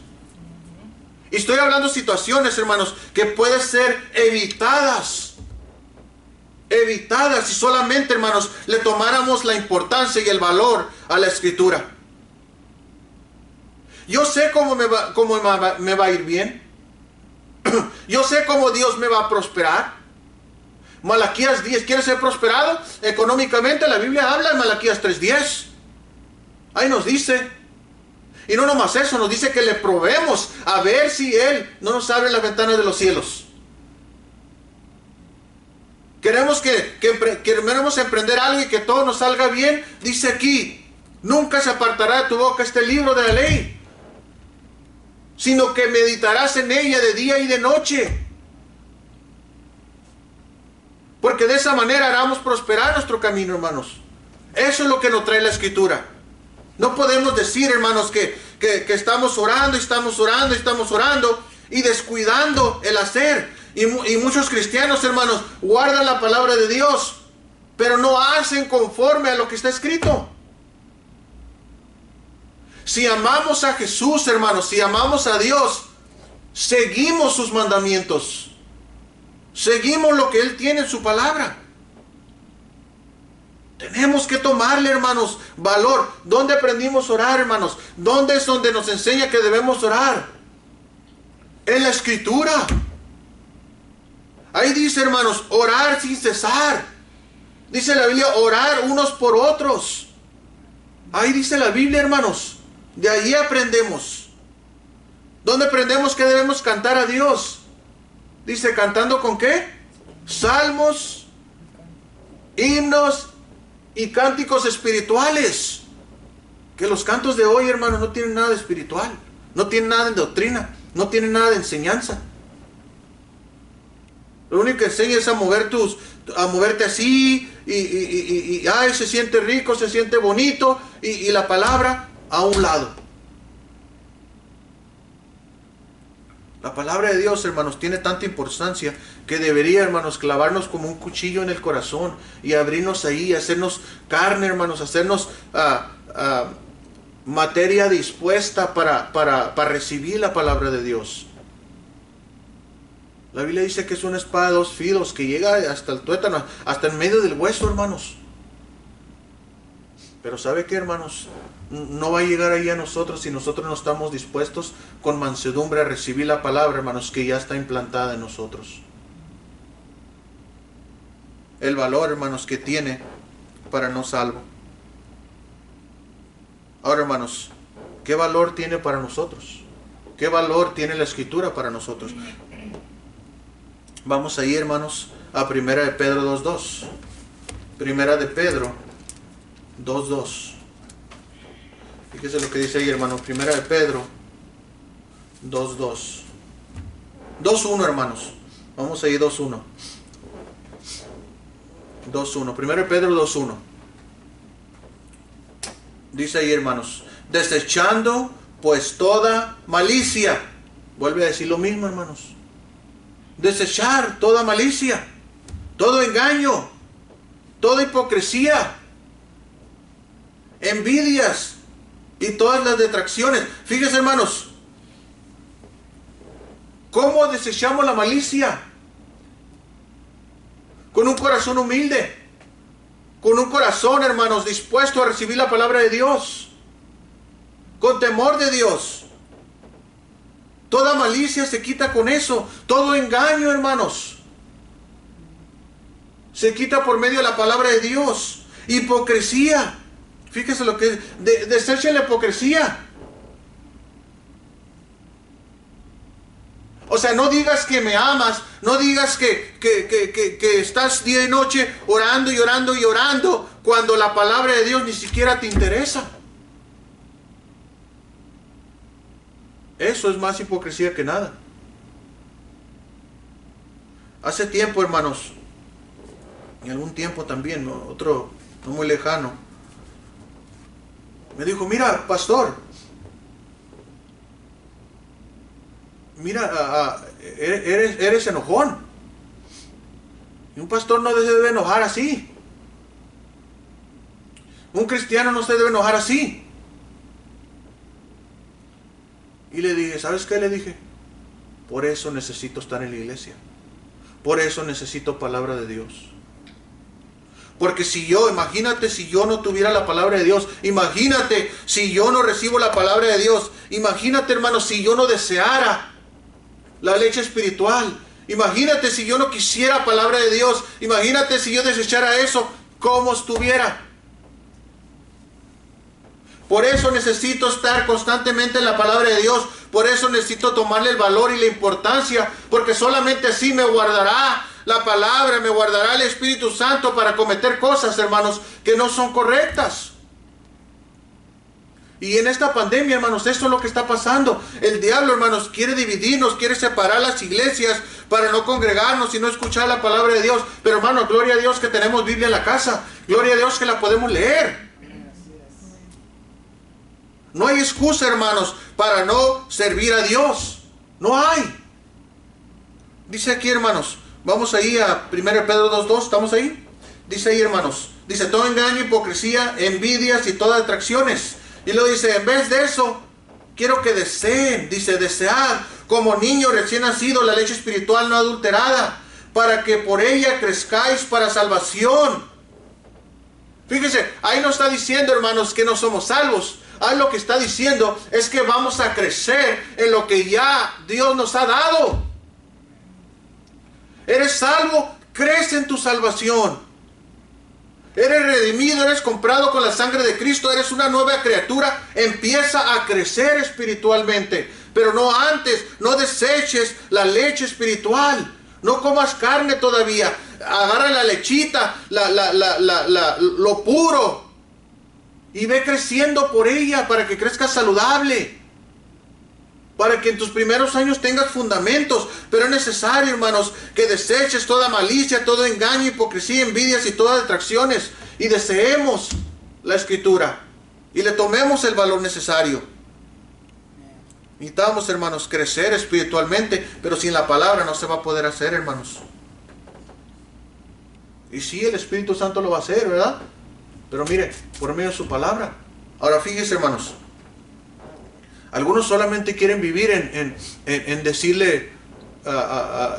Y estoy hablando de situaciones, hermanos, que pueden ser evitadas. Evitadas si solamente, hermanos, le tomáramos la importancia y el valor a la Escritura. Yo sé cómo me va a ir bien. Yo sé cómo Dios me va a prosperar. Malaquías 10, ¿quieres ser prosperado económicamente? La Biblia habla en Malaquías 3:10. Ahí nos dice. Y no nomás eso, nos dice que le probemos a ver si Él no nos abre las ventanas de los cielos. Queremos queremos emprender algo y que todo nos salga bien. Dice aquí, nunca se apartará de tu boca este libro de la ley, sino que meditarás en ella de día y de noche. Porque de esa manera haremos prosperar nuestro camino, hermanos. Eso es lo que nos trae la Escritura. No podemos decir, hermanos, que estamos orando, y descuidando el hacer. Y muchos cristianos, hermanos, guardan la palabra de Dios, pero no hacen conforme a lo que está escrito. Si amamos a Jesús, hermanos, si amamos a Dios, seguimos sus mandamientos. Seguimos lo que Él tiene en su palabra. Tenemos que tomarle, hermanos, valor. ¿Dónde aprendimos a orar, hermanos? ¿Dónde es donde nos enseña que debemos orar? En la Escritura. Ahí dice, hermanos, orar sin cesar. Dice la Biblia, orar unos por otros. Ahí dice la Biblia, hermanos. De ahí aprendemos. ¿Dónde aprendemos que debemos cantar a Dios? Dice, ¿cantando con qué? Salmos, himnos y cánticos espirituales. Que los cantos de hoy, hermanos, no tienen nada de espiritual, no tienen nada de doctrina, no tienen nada de enseñanza. Lo único que enseña es a moverte así y ay, se siente rico, se siente bonito, y la palabra a un lado. La palabra de Dios, hermanos, tiene tanta importancia que debería, hermanos, clavarnos como un cuchillo en el corazón y abrirnos ahí, hacernos carne, hermanos, hacernos materia dispuesta para recibir la palabra de Dios. La Biblia dice que es una espada de dos filos que llega hasta el tuétano, hasta en medio del hueso, hermanos. Pero ¿sabe qué, hermanos? No va a llegar ahí a nosotros si nosotros no estamos dispuestos con mansedumbre a recibir la palabra, hermanos, que ya está implantada en nosotros. El valor, hermanos, que tiene para no salvo. Ahora, hermanos, ¿qué valor tiene para nosotros? ¿Qué valor tiene la Escritura para nosotros? Vamos ahí, hermanos, a Primera de Pedro 2:2. Primera de Pedro 2:2. Fíjese lo que dice ahí, hermanos. Primera de Pedro 2:2. 2:1, hermanos. Vamos ahí, 2:1. 2:1. Primera de Pedro 2:1. Dice ahí, hermanos, desechando pues toda malicia. Vuelve a decir lo mismo, hermanos. Desechar toda malicia, todo engaño, toda hipocresía, envidias y todas las detracciones. Fíjense, hermanos, ¿cómo desechamos la malicia? Con un corazón humilde, con un corazón, hermanos, dispuesto a recibir la palabra de Dios, con temor de Dios. Toda malicia se quita con eso. Todo engaño, hermanos, se quita por medio de la palabra de Dios. Hipocresía. Fíjese lo que es. Desechen la hipocresía. O sea, no digas que me amas. No digas que estás día y noche orando y orando y orando, cuando la palabra de Dios ni siquiera te interesa. Eso es más hipocresía que nada. Hace tiempo, hermanos, y algún tiempo también, ¿no? Otro no muy lejano, me dijo: mira, pastor, mira, eres enojón. Y un pastor no se debe enojar así. Un cristiano no se debe enojar así. Y le dije: ¿sabes qué? Le dije: por eso necesito estar en la iglesia. Por eso necesito palabra de Dios. Porque si yo, imagínate si yo no tuviera la palabra de Dios. Imagínate si yo no recibo la palabra de Dios. Imagínate, hermano, si yo no deseara la leche espiritual. Imagínate si yo no quisiera palabra de Dios. Imagínate si yo desechara eso, ¿cómo estuviera? Por eso necesito estar constantemente en la palabra de Dios. Por eso necesito tomarle el valor y la importancia. Porque solamente así me guardará la palabra, me guardará el Espíritu Santo para cometer cosas, hermanos, que no son correctas. Y en esta pandemia, hermanos, esto es lo que está pasando. El diablo, hermanos, quiere dividirnos, quiere separar las iglesias para no congregarnos y no escuchar la palabra de Dios. Pero, hermanos, gloria a Dios que tenemos Biblia en la casa. Gloria a Dios que la podemos leer. No hay excusa, hermanos, para no servir a Dios. No hay. Dice aquí, hermanos, vamos ahí a 1 Pedro 2:2, ¿estamos ahí? Dice ahí, hermanos, dice: todo engaño, hipocresía, envidias y todas atracciones. Y luego dice: en vez de eso, quiero que deseen, dice, desead como niño recién nacido la leche espiritual no adulterada, para que por ella crezcáis para salvación. Fíjese, ahí no está diciendo, hermanos, que no somos salvos. Ahí lo que está diciendo es que vamos a crecer en lo que ya Dios nos ha dado. Eres salvo, crece en tu salvación. Eres redimido, eres comprado con la sangre de Cristo, eres una nueva criatura. Empieza a crecer espiritualmente. Pero no antes, no deseches la leche espiritual. No comas carne todavía. Agarra la lechita, lo puro. Y ve creciendo por ella para que crezcas saludable. Para que en tus primeros años tengas fundamentos. Pero es necesario, hermanos, que deseches toda malicia, todo engaño, hipocresía, envidias y todas atracciones. Y deseemos la Escritura. Y le tomemos el valor necesario. Necesitamos, hermanos, crecer espiritualmente. Pero sin la palabra no se va a poder hacer, hermanos. Y sí, el Espíritu Santo lo va a hacer, ¿verdad? Pero mire, por medio de su palabra. Ahora fíjese, hermanos. Algunos solamente quieren vivir en decirle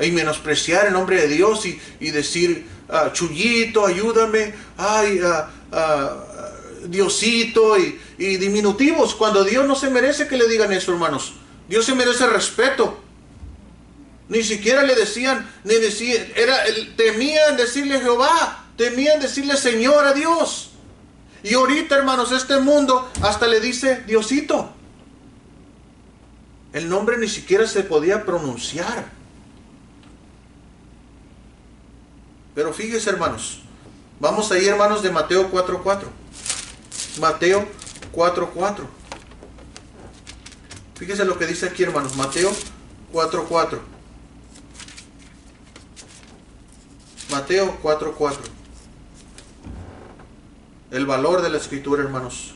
y menospreciar el nombre de Dios y decir: Chuyito, ayúdame, ay, Diosito, y diminutivos, cuando Dios no se merece que le digan eso, hermanos. Dios se merece respeto. Ni siquiera le decían, temían decirle Jehová, temían decirle Señor a Dios. Y ahorita, hermanos, este mundo hasta le dice Diosito. El nombre ni siquiera se podía pronunciar. Pero fíjese, hermanos, vamos ahí, hermanos, de Mateo 4:4. Mateo 4:4. Fíjese lo que dice aquí, hermanos, Mateo 4:4. Mateo 4:4. El valor de la Escritura, hermanos.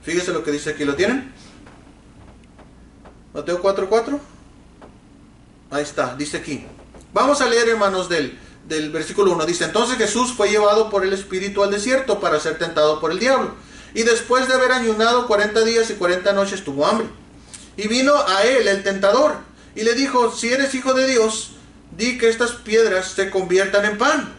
Fíjese lo que dice aquí, ¿lo tienen? Mateo 4:4. Ahí está, dice aquí. Vamos a leer, hermanos, del versículo 1. Dice, entonces Jesús fue llevado por el Espíritu al desierto para ser tentado por el diablo. Y después de haber ayunado 40 días y 40 noches tuvo hambre. Y vino a él el tentador y le dijo, si eres hijo de Dios, di que estas piedras se conviertan en pan.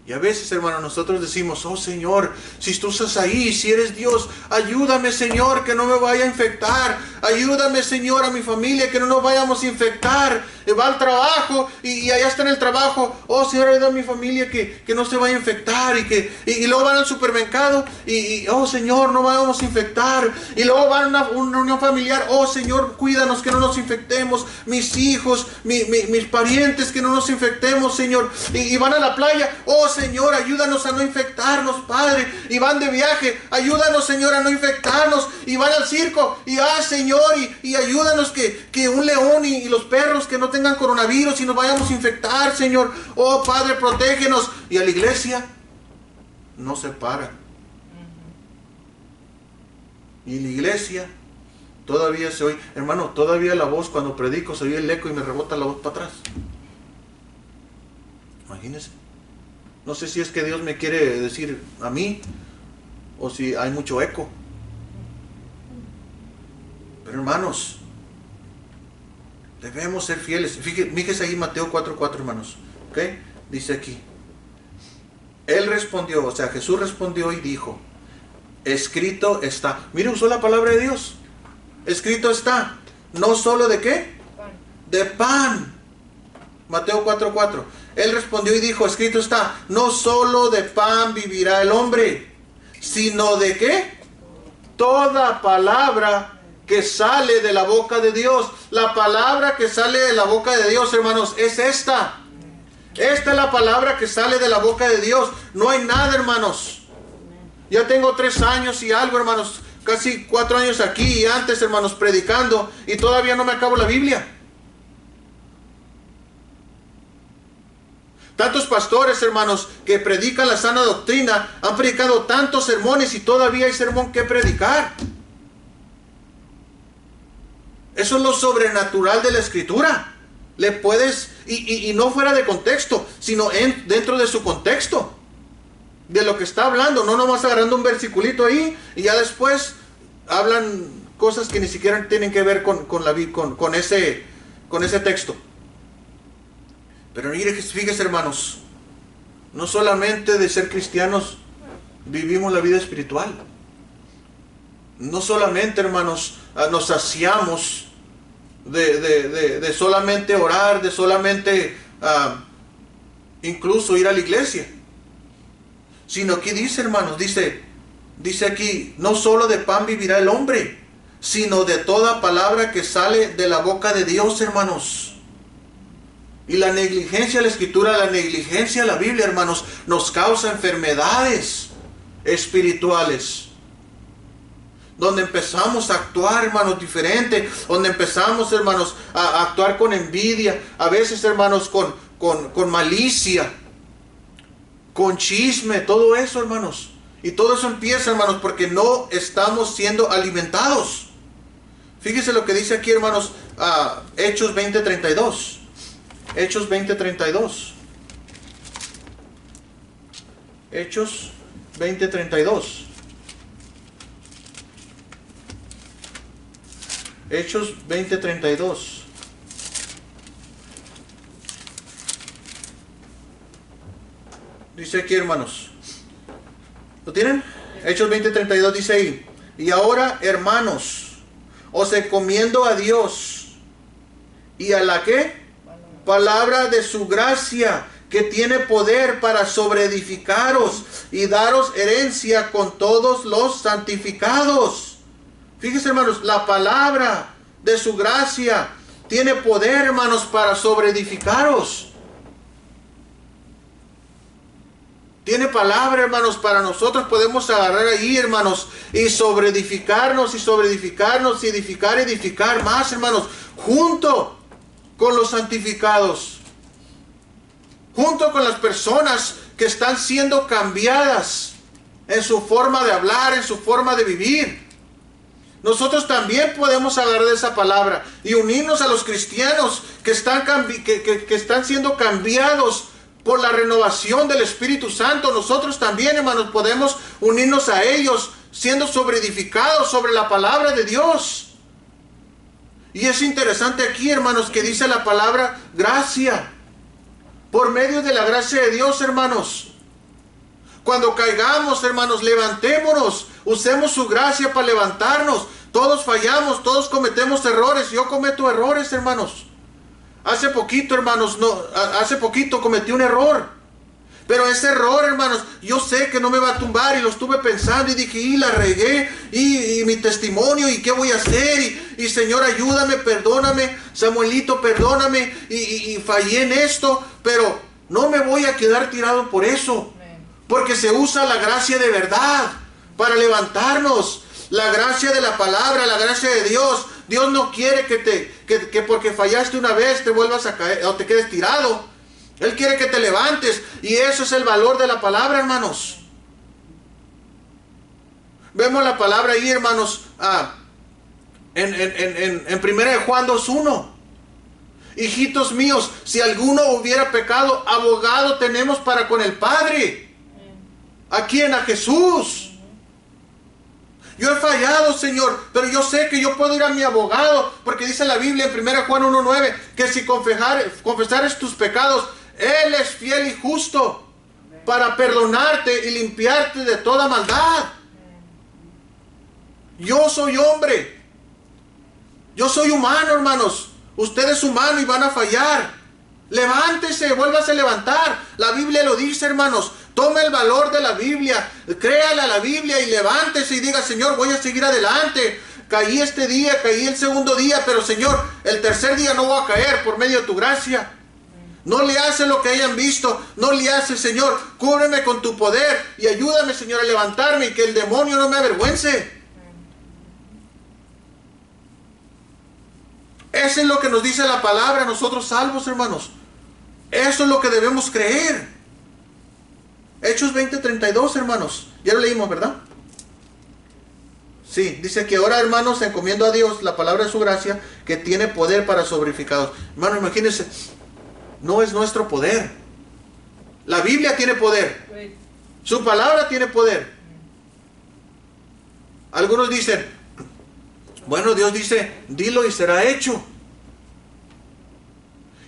Y a veces, hermano, nosotros decimos, oh Señor, si tú estás ahí, si eres Dios, ayúdame, Señor, que no me vaya a infectar. Ayúdame, Señor, a mi familia, que no nos vayamos a infectar. Va al trabajo y allá está en el trabajo. Oh Señor, ayuda a mi familia que no se vaya a infectar. Y luego van al supermercado y oh Señor, no vayamos a infectar. Y luego van a una reunión familiar. Oh Señor, cuídanos que no nos infectemos. Mis hijos, mis parientes, que no nos infectemos, Señor. Y van a la playa. Oh Señor, ayúdanos a no infectarnos, Padre. Y van de viaje. Ayúdanos, Señor, a no infectarnos. Y van al circo. Y Señor, y ayúdanos que un león y los perros que no tengan coronavirus y nos vayamos a infectar, Señor. Oh Padre, protégenos. Y a la iglesia no se para. Y la iglesia todavía se oye, hermano, todavía la voz cuando predico se oye el eco y me rebota la voz para atrás. Imagínense. No sé si es que Dios me quiere decir a mí o si hay mucho eco. Pero hermanos, debemos ser fieles. Fíjese ahí Mateo 4:4, hermanos. ¿Ok? Dice aquí. Él respondió, o sea, Jesús respondió y dijo, escrito está. Mire, usó la palabra de Dios. Escrito está. No solo de qué? Pan. De pan. Mateo 4:4. Él respondió y dijo, escrito está, no solo de pan vivirá el hombre, sino de ¿qué? Toda palabra que sale de la boca de Dios. La palabra que sale de la boca de Dios, hermanos, es esta. Esta es la palabra que sale de la boca de Dios. No hay nada, hermanos. Ya tengo 3 años y algo, hermanos. Casi 4 años aquí y antes, hermanos, predicando. Y todavía no me acabo la Biblia. Tantos pastores, hermanos, que predican la sana doctrina, han predicado tantos sermones y todavía hay sermón que predicar. Eso es lo sobrenatural de la Escritura. Le puedes, y no fuera de contexto, sino dentro de su contexto. De lo que está hablando, no nomás agarrando un versiculito ahí y ya después hablan cosas que ni siquiera tienen que ver con ese texto. Pero mire, fíjese, hermanos, no solamente de ser cristianos vivimos la vida espiritual. No solamente, hermanos, nos saciamos de solamente orar, de solamente incluso ir a la iglesia. Sino aquí dice, hermanos, dice aquí, no solo de pan vivirá el hombre, sino de toda palabra que sale de la boca de Dios, hermanos. Y la negligencia de la Escritura, la negligencia de la Biblia, hermanos, nos causa enfermedades espirituales. Donde empezamos a actuar, hermanos, diferente. Donde empezamos, hermanos, a actuar con envidia. A veces, hermanos, con malicia. Con chisme. Todo eso, hermanos. Y todo eso empieza, hermanos, porque no estamos siendo alimentados. Fíjese lo que dice aquí, hermanos, Hechos 20:32. Hechos 20:32. Hechos 20:32. Hechos 20:32. Dice aquí, hermanos. ¿Lo tienen? Hechos 20:32 dice ahí. Y ahora, hermanos, os encomiendo a Dios y a la ¿qué? Palabra de su gracia, que tiene poder para sobreedificaros y daros herencia con todos los santificados. Fíjense, hermanos, la palabra de su gracia tiene poder, hermanos, para sobreedificaros. Tiene palabra, hermanos, para nosotros podemos agarrar ahí, hermanos, y sobreedificarnos y sobreedificarnos y edificar más, hermanos, junto con los santificados, junto con las personas que están siendo cambiadas en su forma de hablar, en su forma de vivir. Nosotros también podemos agarrar esa palabra y unirnos a los cristianos que están siendo cambiados por la renovación del Espíritu Santo. Nosotros también, hermanos, podemos unirnos a ellos, siendo sobreedificados sobre la palabra de Dios. Y es interesante aquí, hermanos, que dice la palabra gracia. Por medio de la gracia de Dios, hermanos. Cuando caigamos, hermanos, levantémonos. Usemos su gracia para levantarnos. Todos fallamos, todos cometemos errores. Yo cometo errores, hermanos. Hace poquito, hermanos, hace poquito cometí un error. Pero ese error, hermanos, yo sé que no me va a tumbar, y lo estuve pensando y dije, y la regué, y mi testimonio, y qué voy a hacer, y Señor, ayúdame, perdóname, Samuelito, perdóname, y fallé en esto, pero no me voy a quedar tirado por eso, porque se usa la gracia de verdad para levantarnos, la gracia de la palabra, la gracia de Dios. Dios no quiere que porque fallaste una vez te vuelvas a caer o te quedes tirado. Él quiere que te levantes, y eso es el valor de la palabra, hermanos. Vemos la palabra ahí, hermanos, en 1 Juan 2:1. Hijitos míos, si alguno hubiera pecado, abogado tenemos para con el Padre. ¿A quién? A Jesús. Yo he fallado, Señor, pero yo sé que yo puedo ir a mi abogado, porque dice la Biblia en 1 Juan 1:9 que si confesares tus pecados, Él es fiel y justo para perdonarte y limpiarte de toda maldad. Yo soy hombre. Yo soy humano, hermanos. Usted es humano y van a fallar. Levántese, vuélvase a levantar. La Biblia lo dice, hermanos. Tome el valor de la Biblia. Créale a la Biblia y levántese y diga, Señor, voy a seguir adelante. Caí este día, caí el segundo día, pero Señor, el tercer día no voy a caer por medio de tu gracia. No le hace lo que hayan visto, no le hace, Señor, cúbreme con tu poder y ayúdame, Señor, a levantarme y que el demonio no me avergüence. Eso es lo que nos dice la palabra, nosotros salvos, hermanos. Eso es lo que debemos creer. Hechos 20:32, hermanos. Ya lo leímos, ¿verdad? Sí, dice que ahora, hermanos, encomiendo a Dios la palabra de su gracia, que tiene poder para sobreedificados. Hermanos, imagínense, no es nuestro poder. La Biblia tiene poder. Su palabra tiene poder. Algunos dicen, bueno, Dios dice, dilo y será hecho.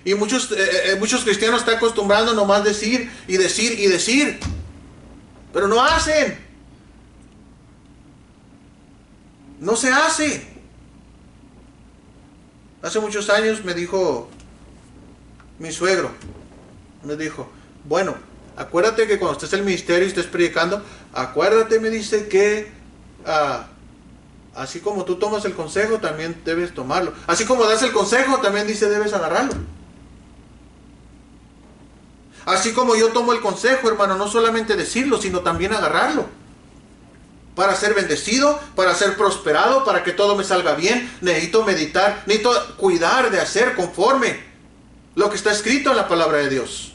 Y muchos cristianos están acostumbrados nomás decir y decir y decir, pero no hacen. No se hace. Hace muchos años me dijo mi suegro, me dijo, bueno, acuérdate que cuando estés en el ministerio y estés predicando, acuérdate, me dice, que así como tú tomas el consejo, también debes tomarlo. Así como das el consejo, también dice, debes agarrarlo. Así como yo tomo el consejo, hermano, no solamente decirlo, sino también agarrarlo. Para ser bendecido, para ser prosperado, para que todo me salga bien, necesito meditar, necesito cuidar de hacer conforme lo que está escrito en la palabra de Dios.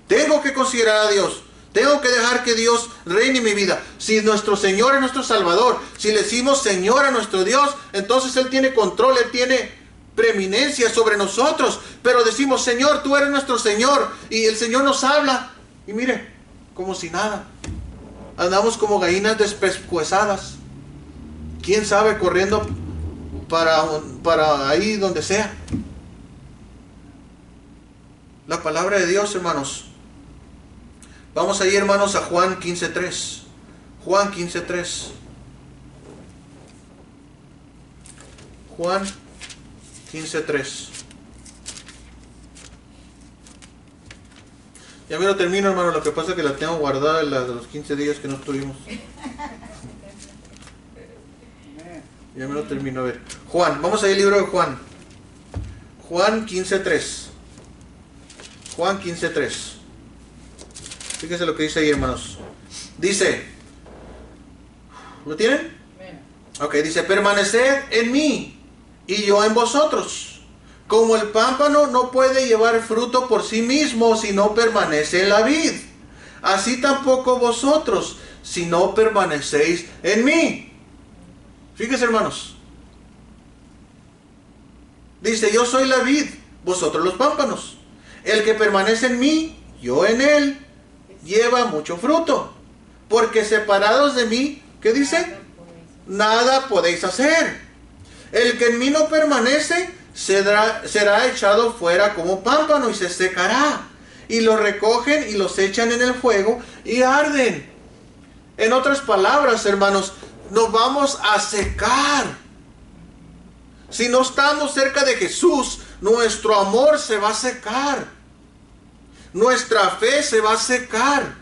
Tengo que considerar a Dios. Tengo que dejar que Dios reine mi vida. Si nuestro Señor es nuestro Salvador, si le decimos Señor a nuestro Dios, entonces Él tiene control, Él tiene preeminencia sobre nosotros. Pero decimos, Señor, tú eres nuestro Señor, y el Señor nos habla, y mire, como si nada. Andamos como gallinas despescuezadas. ¿Quién sabe? Corriendo para ahí donde sea. La palabra de Dios, hermanos. Vamos ahí, hermanos, a Juan 15:3. Juan 15:3. Juan 15:3. Ya me lo termino, hermano. Lo que pasa es que la tengo guardada de los 15 días que no estuvimos. Ya me lo termino. A ver, Juan, vamos ahí al libro de Juan. Juan 15:3. Juan 15:3. Fíjense lo que dice ahí, hermanos. Dice, ¿lo tienen? Ok, dice, permaneced en mí y yo en vosotros. Como el pámpano no puede llevar fruto por sí mismo si no permanece en la vid, así tampoco vosotros si no permanecéis en mí. Fíjense, hermanos. Dice, yo soy la vid, vosotros los pámpanos. El que permanece en mí, yo en él, lleva mucho fruto. Porque separados de mí, ¿qué dice? Nada podéis hacer. El que en mí no permanece, será echado fuera como pámpano y se secará. Y lo recogen y los echan en el fuego y arden. En otras palabras, hermanos, nos vamos a secar. Si no estamos cerca de Jesús, nuestro amor se va a secar. Nuestra fe se va a secar.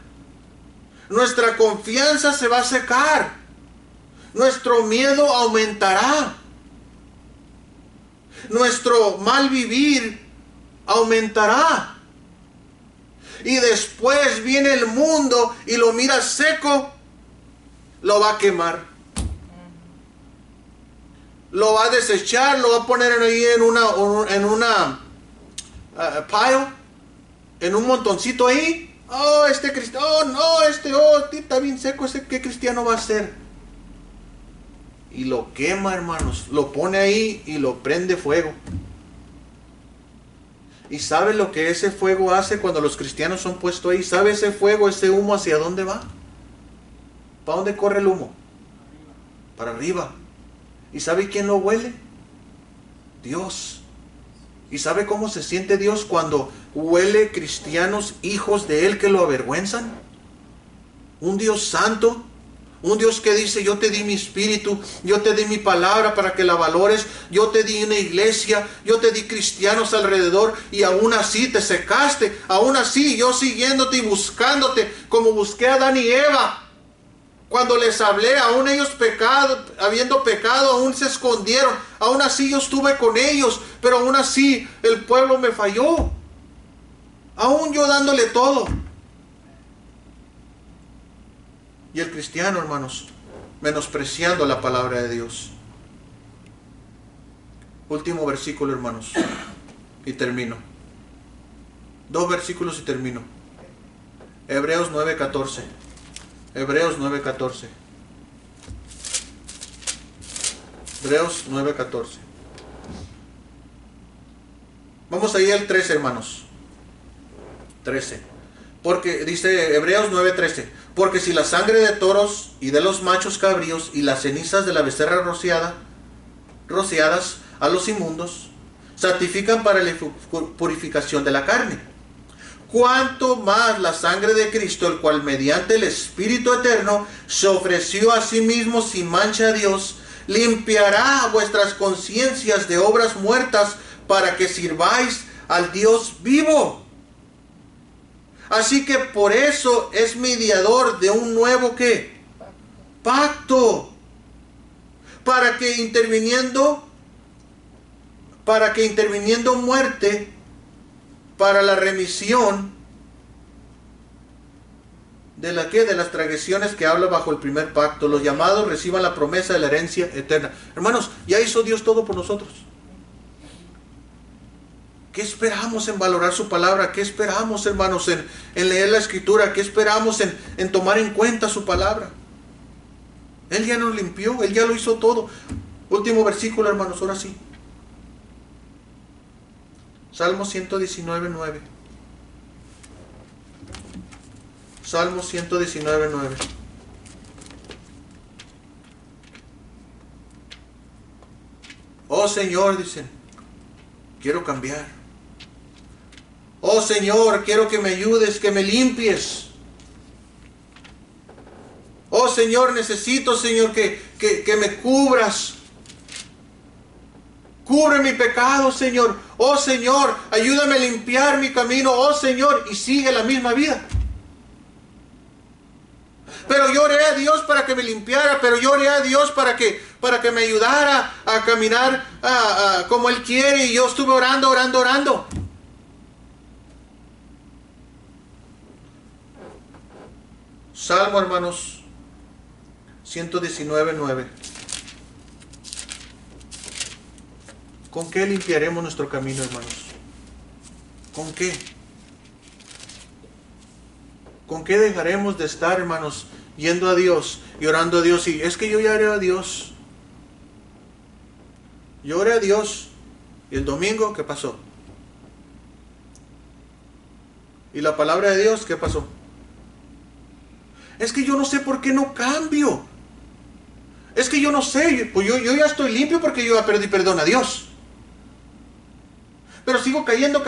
Nuestra confianza se va a secar. Nuestro miedo aumentará. Nuestro mal vivir aumentará. Y después viene el mundo y lo mira seco, lo va a quemar. Lo va a desechar, lo va a poner ahí en una pile, en un montoncito ahí. Oh, este cristiano, oh, no, está bien seco, ¿qué cristiano va a ser? Y lo quema, hermanos, lo pone ahí y lo prende fuego. ¿Y sabe lo que ese fuego hace cuando los cristianos son puestos ahí? ¿Sabe ese fuego, ese humo, hacia dónde va? ¿Para dónde corre el humo? Para arriba. ¿Y sabe quién lo huele? Dios. ¿Y sabe cómo se siente Dios cuando huele cristianos, hijos de Él, que lo avergüenzan? Un Dios santo. Un Dios que dice, yo te di mi espíritu, yo te di mi palabra para que la valores, yo te di una iglesia, yo te di cristianos alrededor y aún así te secaste, aún así yo siguiéndote y buscándote como busqué a Adán y Eva. Cuando les hablé, aún ellos habiendo pecado, aún se escondieron, aún así yo estuve con ellos, pero aún así el pueblo me falló, aún yo dándole todo. Y el cristiano, hermanos, menospreciando la palabra de Dios. Último versículo, hermanos, y termino. 2 versículos y termino. Hebreos 9:14. Hebreos 9:14. Hebreos 9:14. Vamos ahí al 13, hermanos. 13. Porque dice Hebreos 9:13. Porque si la sangre de toros y de los machos cabríos y las cenizas de la becerra rociadas a los inmundos santifican para la purificación de la carne, cuánto más la sangre de Cristo, el cual mediante el Espíritu Eterno se ofreció a sí mismo sin mancha a Dios, limpiará vuestras conciencias de obras muertas para que sirváis al Dios vivo. Así que por eso es mediador de un nuevo ¿qué? Pacto. Para que interviniendo muerte para la remisión de las transgresiones que habla bajo el primer pacto, los llamados reciban la promesa de la herencia eterna. Hermanos, ya hizo Dios todo por nosotros. ¿Qué esperamos en valorar su palabra? ¿Qué esperamos, hermanos, en leer la escritura? ¿Qué esperamos en tomar en cuenta su palabra? Él ya nos limpió, Él ya lo hizo todo. Último versículo, hermanos, ahora sí. Salmo 119:9. Salmo 119:9. Oh Señor, dicen, quiero cambiar. Oh Señor, quiero que me ayudes, que me limpies. Oh Señor, necesito, Señor, que me cubras. Cubre mi pecado, Señor. Oh Señor, ayúdame a limpiar mi camino. Oh Señor, y sigue la misma vida. Pero yo oré a Dios para que me limpiara, pero yo oré a Dios para que me ayudara a caminar como Él quiere, y yo estuve orando. Salmo, hermanos, 119:9. ¿Con qué limpiaremos nuestro camino, hermanos? ¿Con qué? ¿Con qué dejaremos de estar, hermanos, yendo a Dios y orando a Dios? Y es que yo ya oré a Dios. Yo oré a Dios. ¿Y el domingo qué pasó? ¿Y la palabra de Dios qué pasó? Es que yo no sé por qué no cambio. Es que yo no sé, pues yo ya estoy limpio porque yo ya perdí perdón a Dios. Pero sigo cayendo.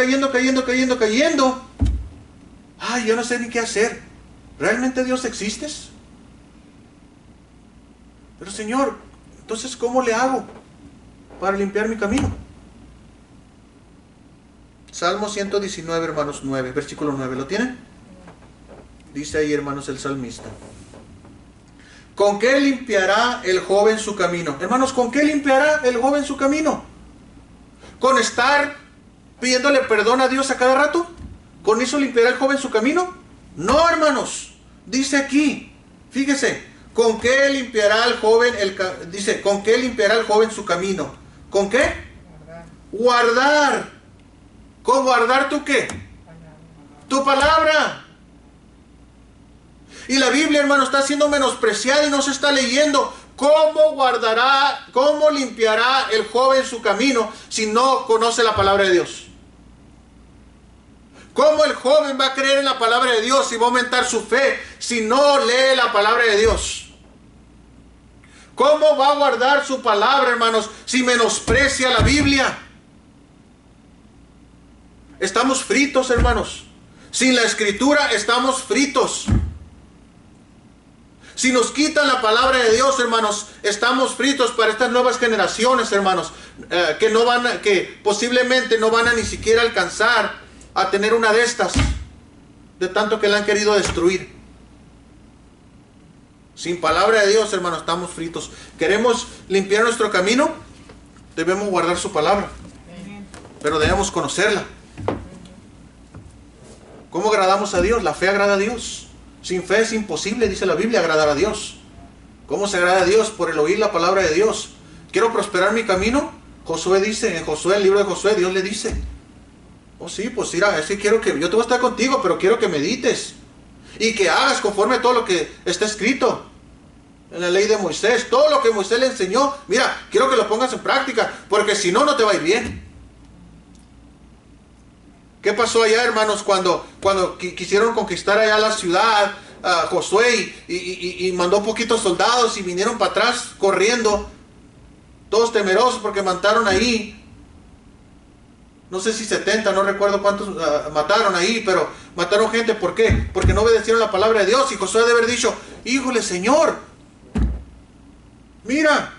Ay, yo no sé ni qué hacer. ¿Realmente Dios existe? Pero Señor, entonces ¿cómo le hago para limpiar mi camino? Salmo 119, hermanos, 9, versículo 9, ¿lo tienen? Dice ahí, hermanos, el salmista. ¿Con qué limpiará el joven su camino? Hermanos, ¿con qué limpiará el joven su camino? ¿Con estar pidiéndole perdón a Dios a cada rato? ¿Con eso limpiará el joven su camino? No, hermanos. Dice aquí, fíjese, ¿con qué limpiará el joven dice, ¿con qué limpiará el joven su camino? ¿Con qué? Guardar. ¿Con guardar tú qué? Tu palabra. Y la Biblia, hermano, está siendo menospreciada y no se está leyendo. ¿Cómo limpiará el joven su camino si no conoce la palabra de Dios? ¿Cómo el joven va a creer en la palabra de Dios y va a aumentar su fe si no lee la palabra de Dios? ¿Cómo va a guardar su palabra, hermanos, si menosprecia la Biblia? Estamos fritos, hermanos. Sin la Escritura estamos fritos. Si nos quitan la palabra de Dios, hermanos, estamos fritos para estas nuevas generaciones, hermanos, que posiblemente no van a ni siquiera alcanzar a tener una de estas, de tanto que la han querido destruir. Sin palabra de Dios, hermanos, estamos fritos. ¿Queremos limpiar nuestro camino? Debemos guardar su palabra, pero debemos conocerla. ¿Cómo agradamos a Dios? La fe agrada a Dios. Sin fe es imposible, dice la Biblia, agradar a Dios. ¿Cómo se agrada a Dios? Por el oír la palabra de Dios. ¿Quiero prosperar mi camino? Josué dice, en Josué, el libro de Josué, Dios le dice, oh sí, pues mira, es que yo te voy a estar contigo, pero quiero que medites y que hagas conforme a todo lo que está escrito en la ley de Moisés, todo lo que Moisés le enseñó. Mira, quiero que lo pongas en práctica, porque si no, no te va a ir bien. ¿Qué pasó allá, hermanos, cuando quisieron conquistar allá la ciudad, Josué, y mandó poquitos soldados y vinieron para atrás corriendo, todos temerosos porque mataron ahí, no sé si 70, no recuerdo cuántos mataron ahí, pero mataron gente? ¿Por qué? Porque no obedecieron la palabra de Dios. Y Josué debe haber dicho, híjole, Señor, mira,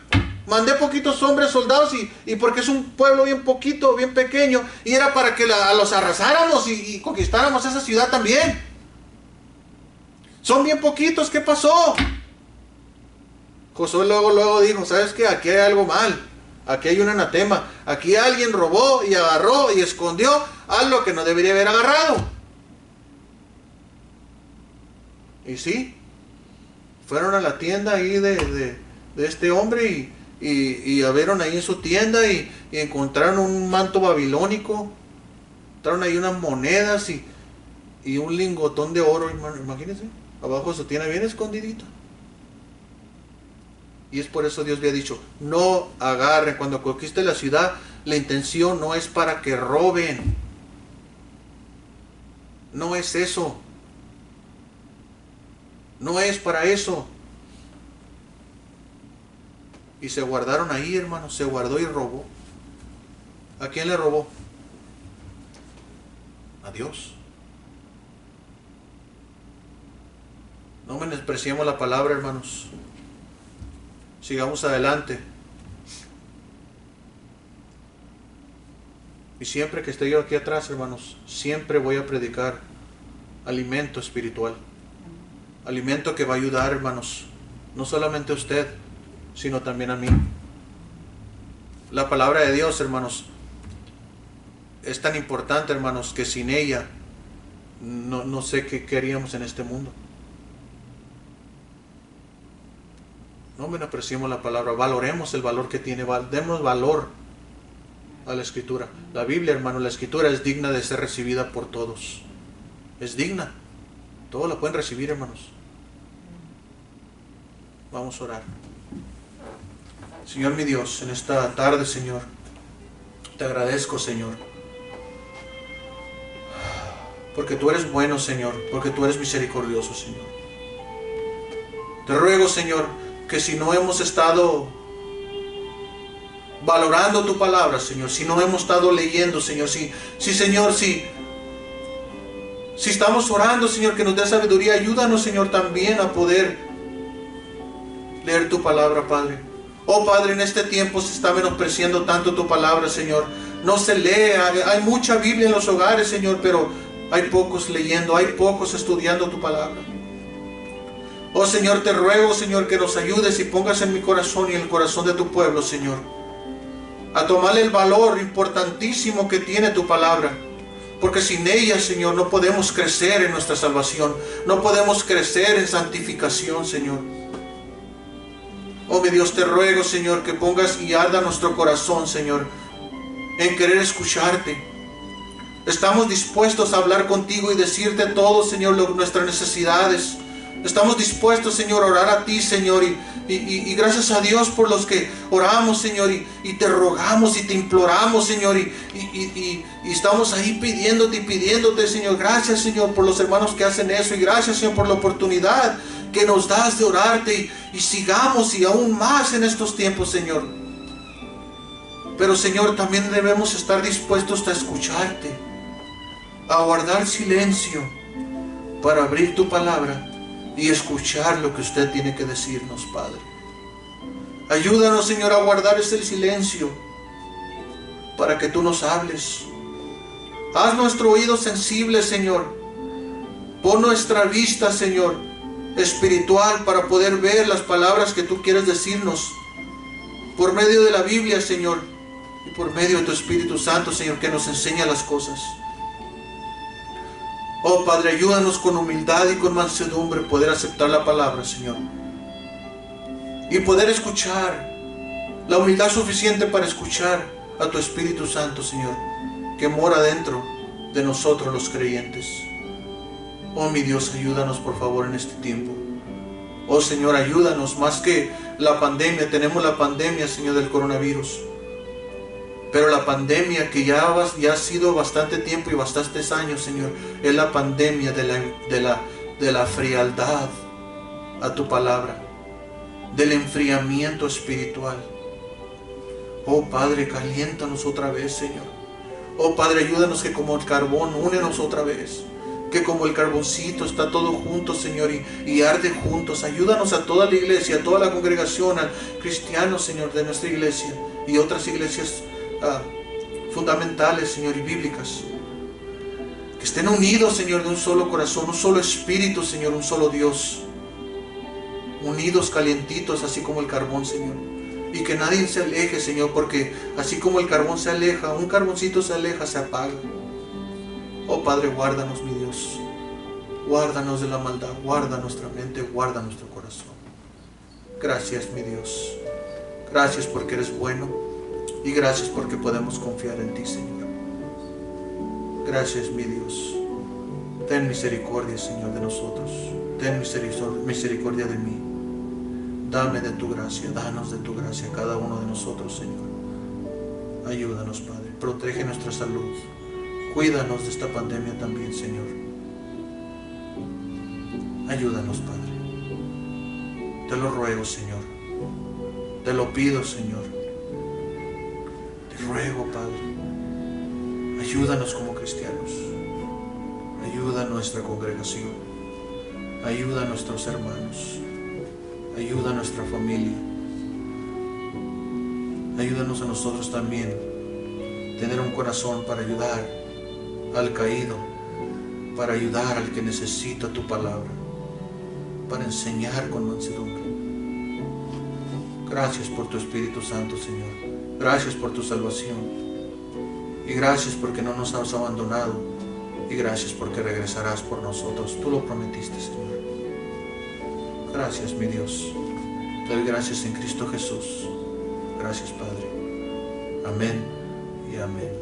mandé poquitos hombres soldados y porque es un pueblo bien poquito, bien pequeño, y era para que los arrasáramos y conquistáramos esa ciudad también. Son bien poquitos, ¿qué pasó? Josué luego dijo, ¿sabes qué? Aquí hay algo mal, aquí hay un anatema, aquí alguien robó y agarró y escondió algo que no debería haber agarrado. Y sí, fueron a la tienda ahí de este hombre y vieron ahí en su tienda y encontraron un manto babilónico, encontraron ahí unas monedas y un lingotón de oro, imagínense, abajo de su tienda, bien escondidito. Y es por eso Dios le ha dicho, no agarren. Cuando conquiste la ciudad, la intención no es para que roben. No es eso. No es para eso. Y se guardaron ahí, hermanos, se guardó y robó. ¿A quién le robó? A Dios. No menospreciemos la palabra, hermanos. Sigamos adelante. Y siempre que esté yo aquí atrás, hermanos, siempre voy a predicar alimento espiritual. Alimento que va a ayudar, hermanos, no solamente a usted, sino también a mí. La palabra de Dios, hermanos, es tan importante, hermanos, que sin ella no sé qué haríamos en este mundo. No menospreciemos la palabra, valoremos el valor que tiene, demos valor a la Escritura. La Biblia, hermano, la Escritura es digna de ser recibida por todos. Es digna. Todos la pueden recibir, hermanos. Vamos a orar. Señor mi Dios, en esta tarde, Señor, te agradezco, Señor, porque tú eres bueno, Señor, porque tú eres misericordioso, Señor. Te ruego, Señor, que si no hemos estado valorando tu palabra, Señor, si no hemos estado leyendo, Señor, Señor, si estamos orando, Señor, que nos dé sabiduría, ayúdanos, Señor, también a poder leer tu palabra, Padre. Oh, Padre, en este tiempo se está menospreciando tanto tu palabra, Señor. No se lee, hay mucha Biblia en los hogares, Señor, pero hay pocos leyendo, hay pocos estudiando tu palabra. Oh, Señor, te ruego, Señor, que nos ayudes y pongas en mi corazón y en el corazón de tu pueblo, Señor, a tomarle el valor importantísimo que tiene tu palabra. Porque sin ella, Señor, no podemos crecer en nuestra salvación. No podemos crecer en santificación, Señor. Oh, mi Dios, te ruego, Señor, que pongas y arda nuestro corazón, Señor, en querer escucharte. Estamos dispuestos a hablar contigo y decirte todo, Señor, nuestras necesidades. Estamos dispuestos, Señor, a orar a ti, Señor, y gracias a Dios por los que oramos, Señor, y te rogamos y te imploramos, Señor, y estamos ahí pidiéndote, Señor. Gracias, Señor, por los hermanos que hacen eso, y gracias, Señor, por la oportunidad que nos das de orarte, y sigamos y aún más en estos tiempos, Señor. Pero, Señor, también debemos estar dispuestos a escucharte, a guardar silencio para abrir tu palabra y escuchar lo que usted tiene que decirnos, Padre. Ayúdanos, Señor, a guardar ese silencio para que tú nos hables. Haz nuestro oído sensible, Señor. Pon nuestra vista, Señor, espiritual para poder ver las palabras que tú quieres decirnos por medio de la Biblia, Señor, y por medio de tu Espíritu Santo, Señor, que nos enseña las cosas. Oh, Padre, ayúdanos con humildad y con mansedumbre poder aceptar la palabra, Señor, y poder escuchar, la humildad suficiente para escuchar a tu Espíritu Santo, Señor, que mora dentro de nosotros los creyentes. Oh, mi Dios, ayúdanos por favor en este tiempo. Oh, Señor, ayúdanos. Más que la pandemia, tenemos la pandemia, Señor, del coronavirus, pero la pandemia que ya ha sido bastante tiempo y bastantes años, Señor, es la pandemia de la frialdad a tu palabra, del enfriamiento espiritual. Oh, Padre, caliéntanos otra vez, Señor. Oh, Padre, ayúdanos que como el carbón, únenos otra vez. Que como el carboncito está todo junto, Señor, y arde juntos. Ayúdanos a toda la iglesia, a toda la congregación, a cristianos, Señor, de nuestra iglesia y otras iglesias fundamentales, Señor, y bíblicas, que estén unidos, Señor, de un solo corazón, un solo espíritu, Señor, un solo Dios, unidos, calientitos, así como el carbón, Señor, y que nadie se aleje, Señor, porque así como el carbón se aleja, un carboncito se aleja, se apaga. Oh, Padre, guárdanos, mi Dios, guárdanos de la maldad, guarda nuestra mente, guarda nuestro corazón. Gracias, mi Dios, gracias porque eres bueno. Y gracias porque podemos confiar en ti, Señor. Gracias, mi Dios. Ten misericordia, Señor, de nosotros. Ten misericordia de mí. Dame de tu gracia, danos de tu gracia cada uno de nosotros, Señor. Ayúdanos, Padre. Protege nuestra salud. Cuídanos de esta pandemia también, Señor. Ayúdanos, Padre. Te lo ruego, Señor. Te lo pido, Señor. Te ruego, Padre, ayúdanos como cristianos, ayuda a nuestra congregación, ayuda a nuestros hermanos, ayuda a nuestra familia, ayúdanos a nosotros también tener un corazón para ayudar al caído, para ayudar al que necesita tu palabra, para enseñar con mansedumbre. Gracias por tu Espíritu Santo, Señor. Gracias por tu salvación. Y gracias porque no nos has abandonado. Y gracias porque regresarás por nosotros. Tú lo prometiste, Señor. Gracias, mi Dios. Te doy gracias en Cristo Jesús. Gracias, Padre. Amén y amén.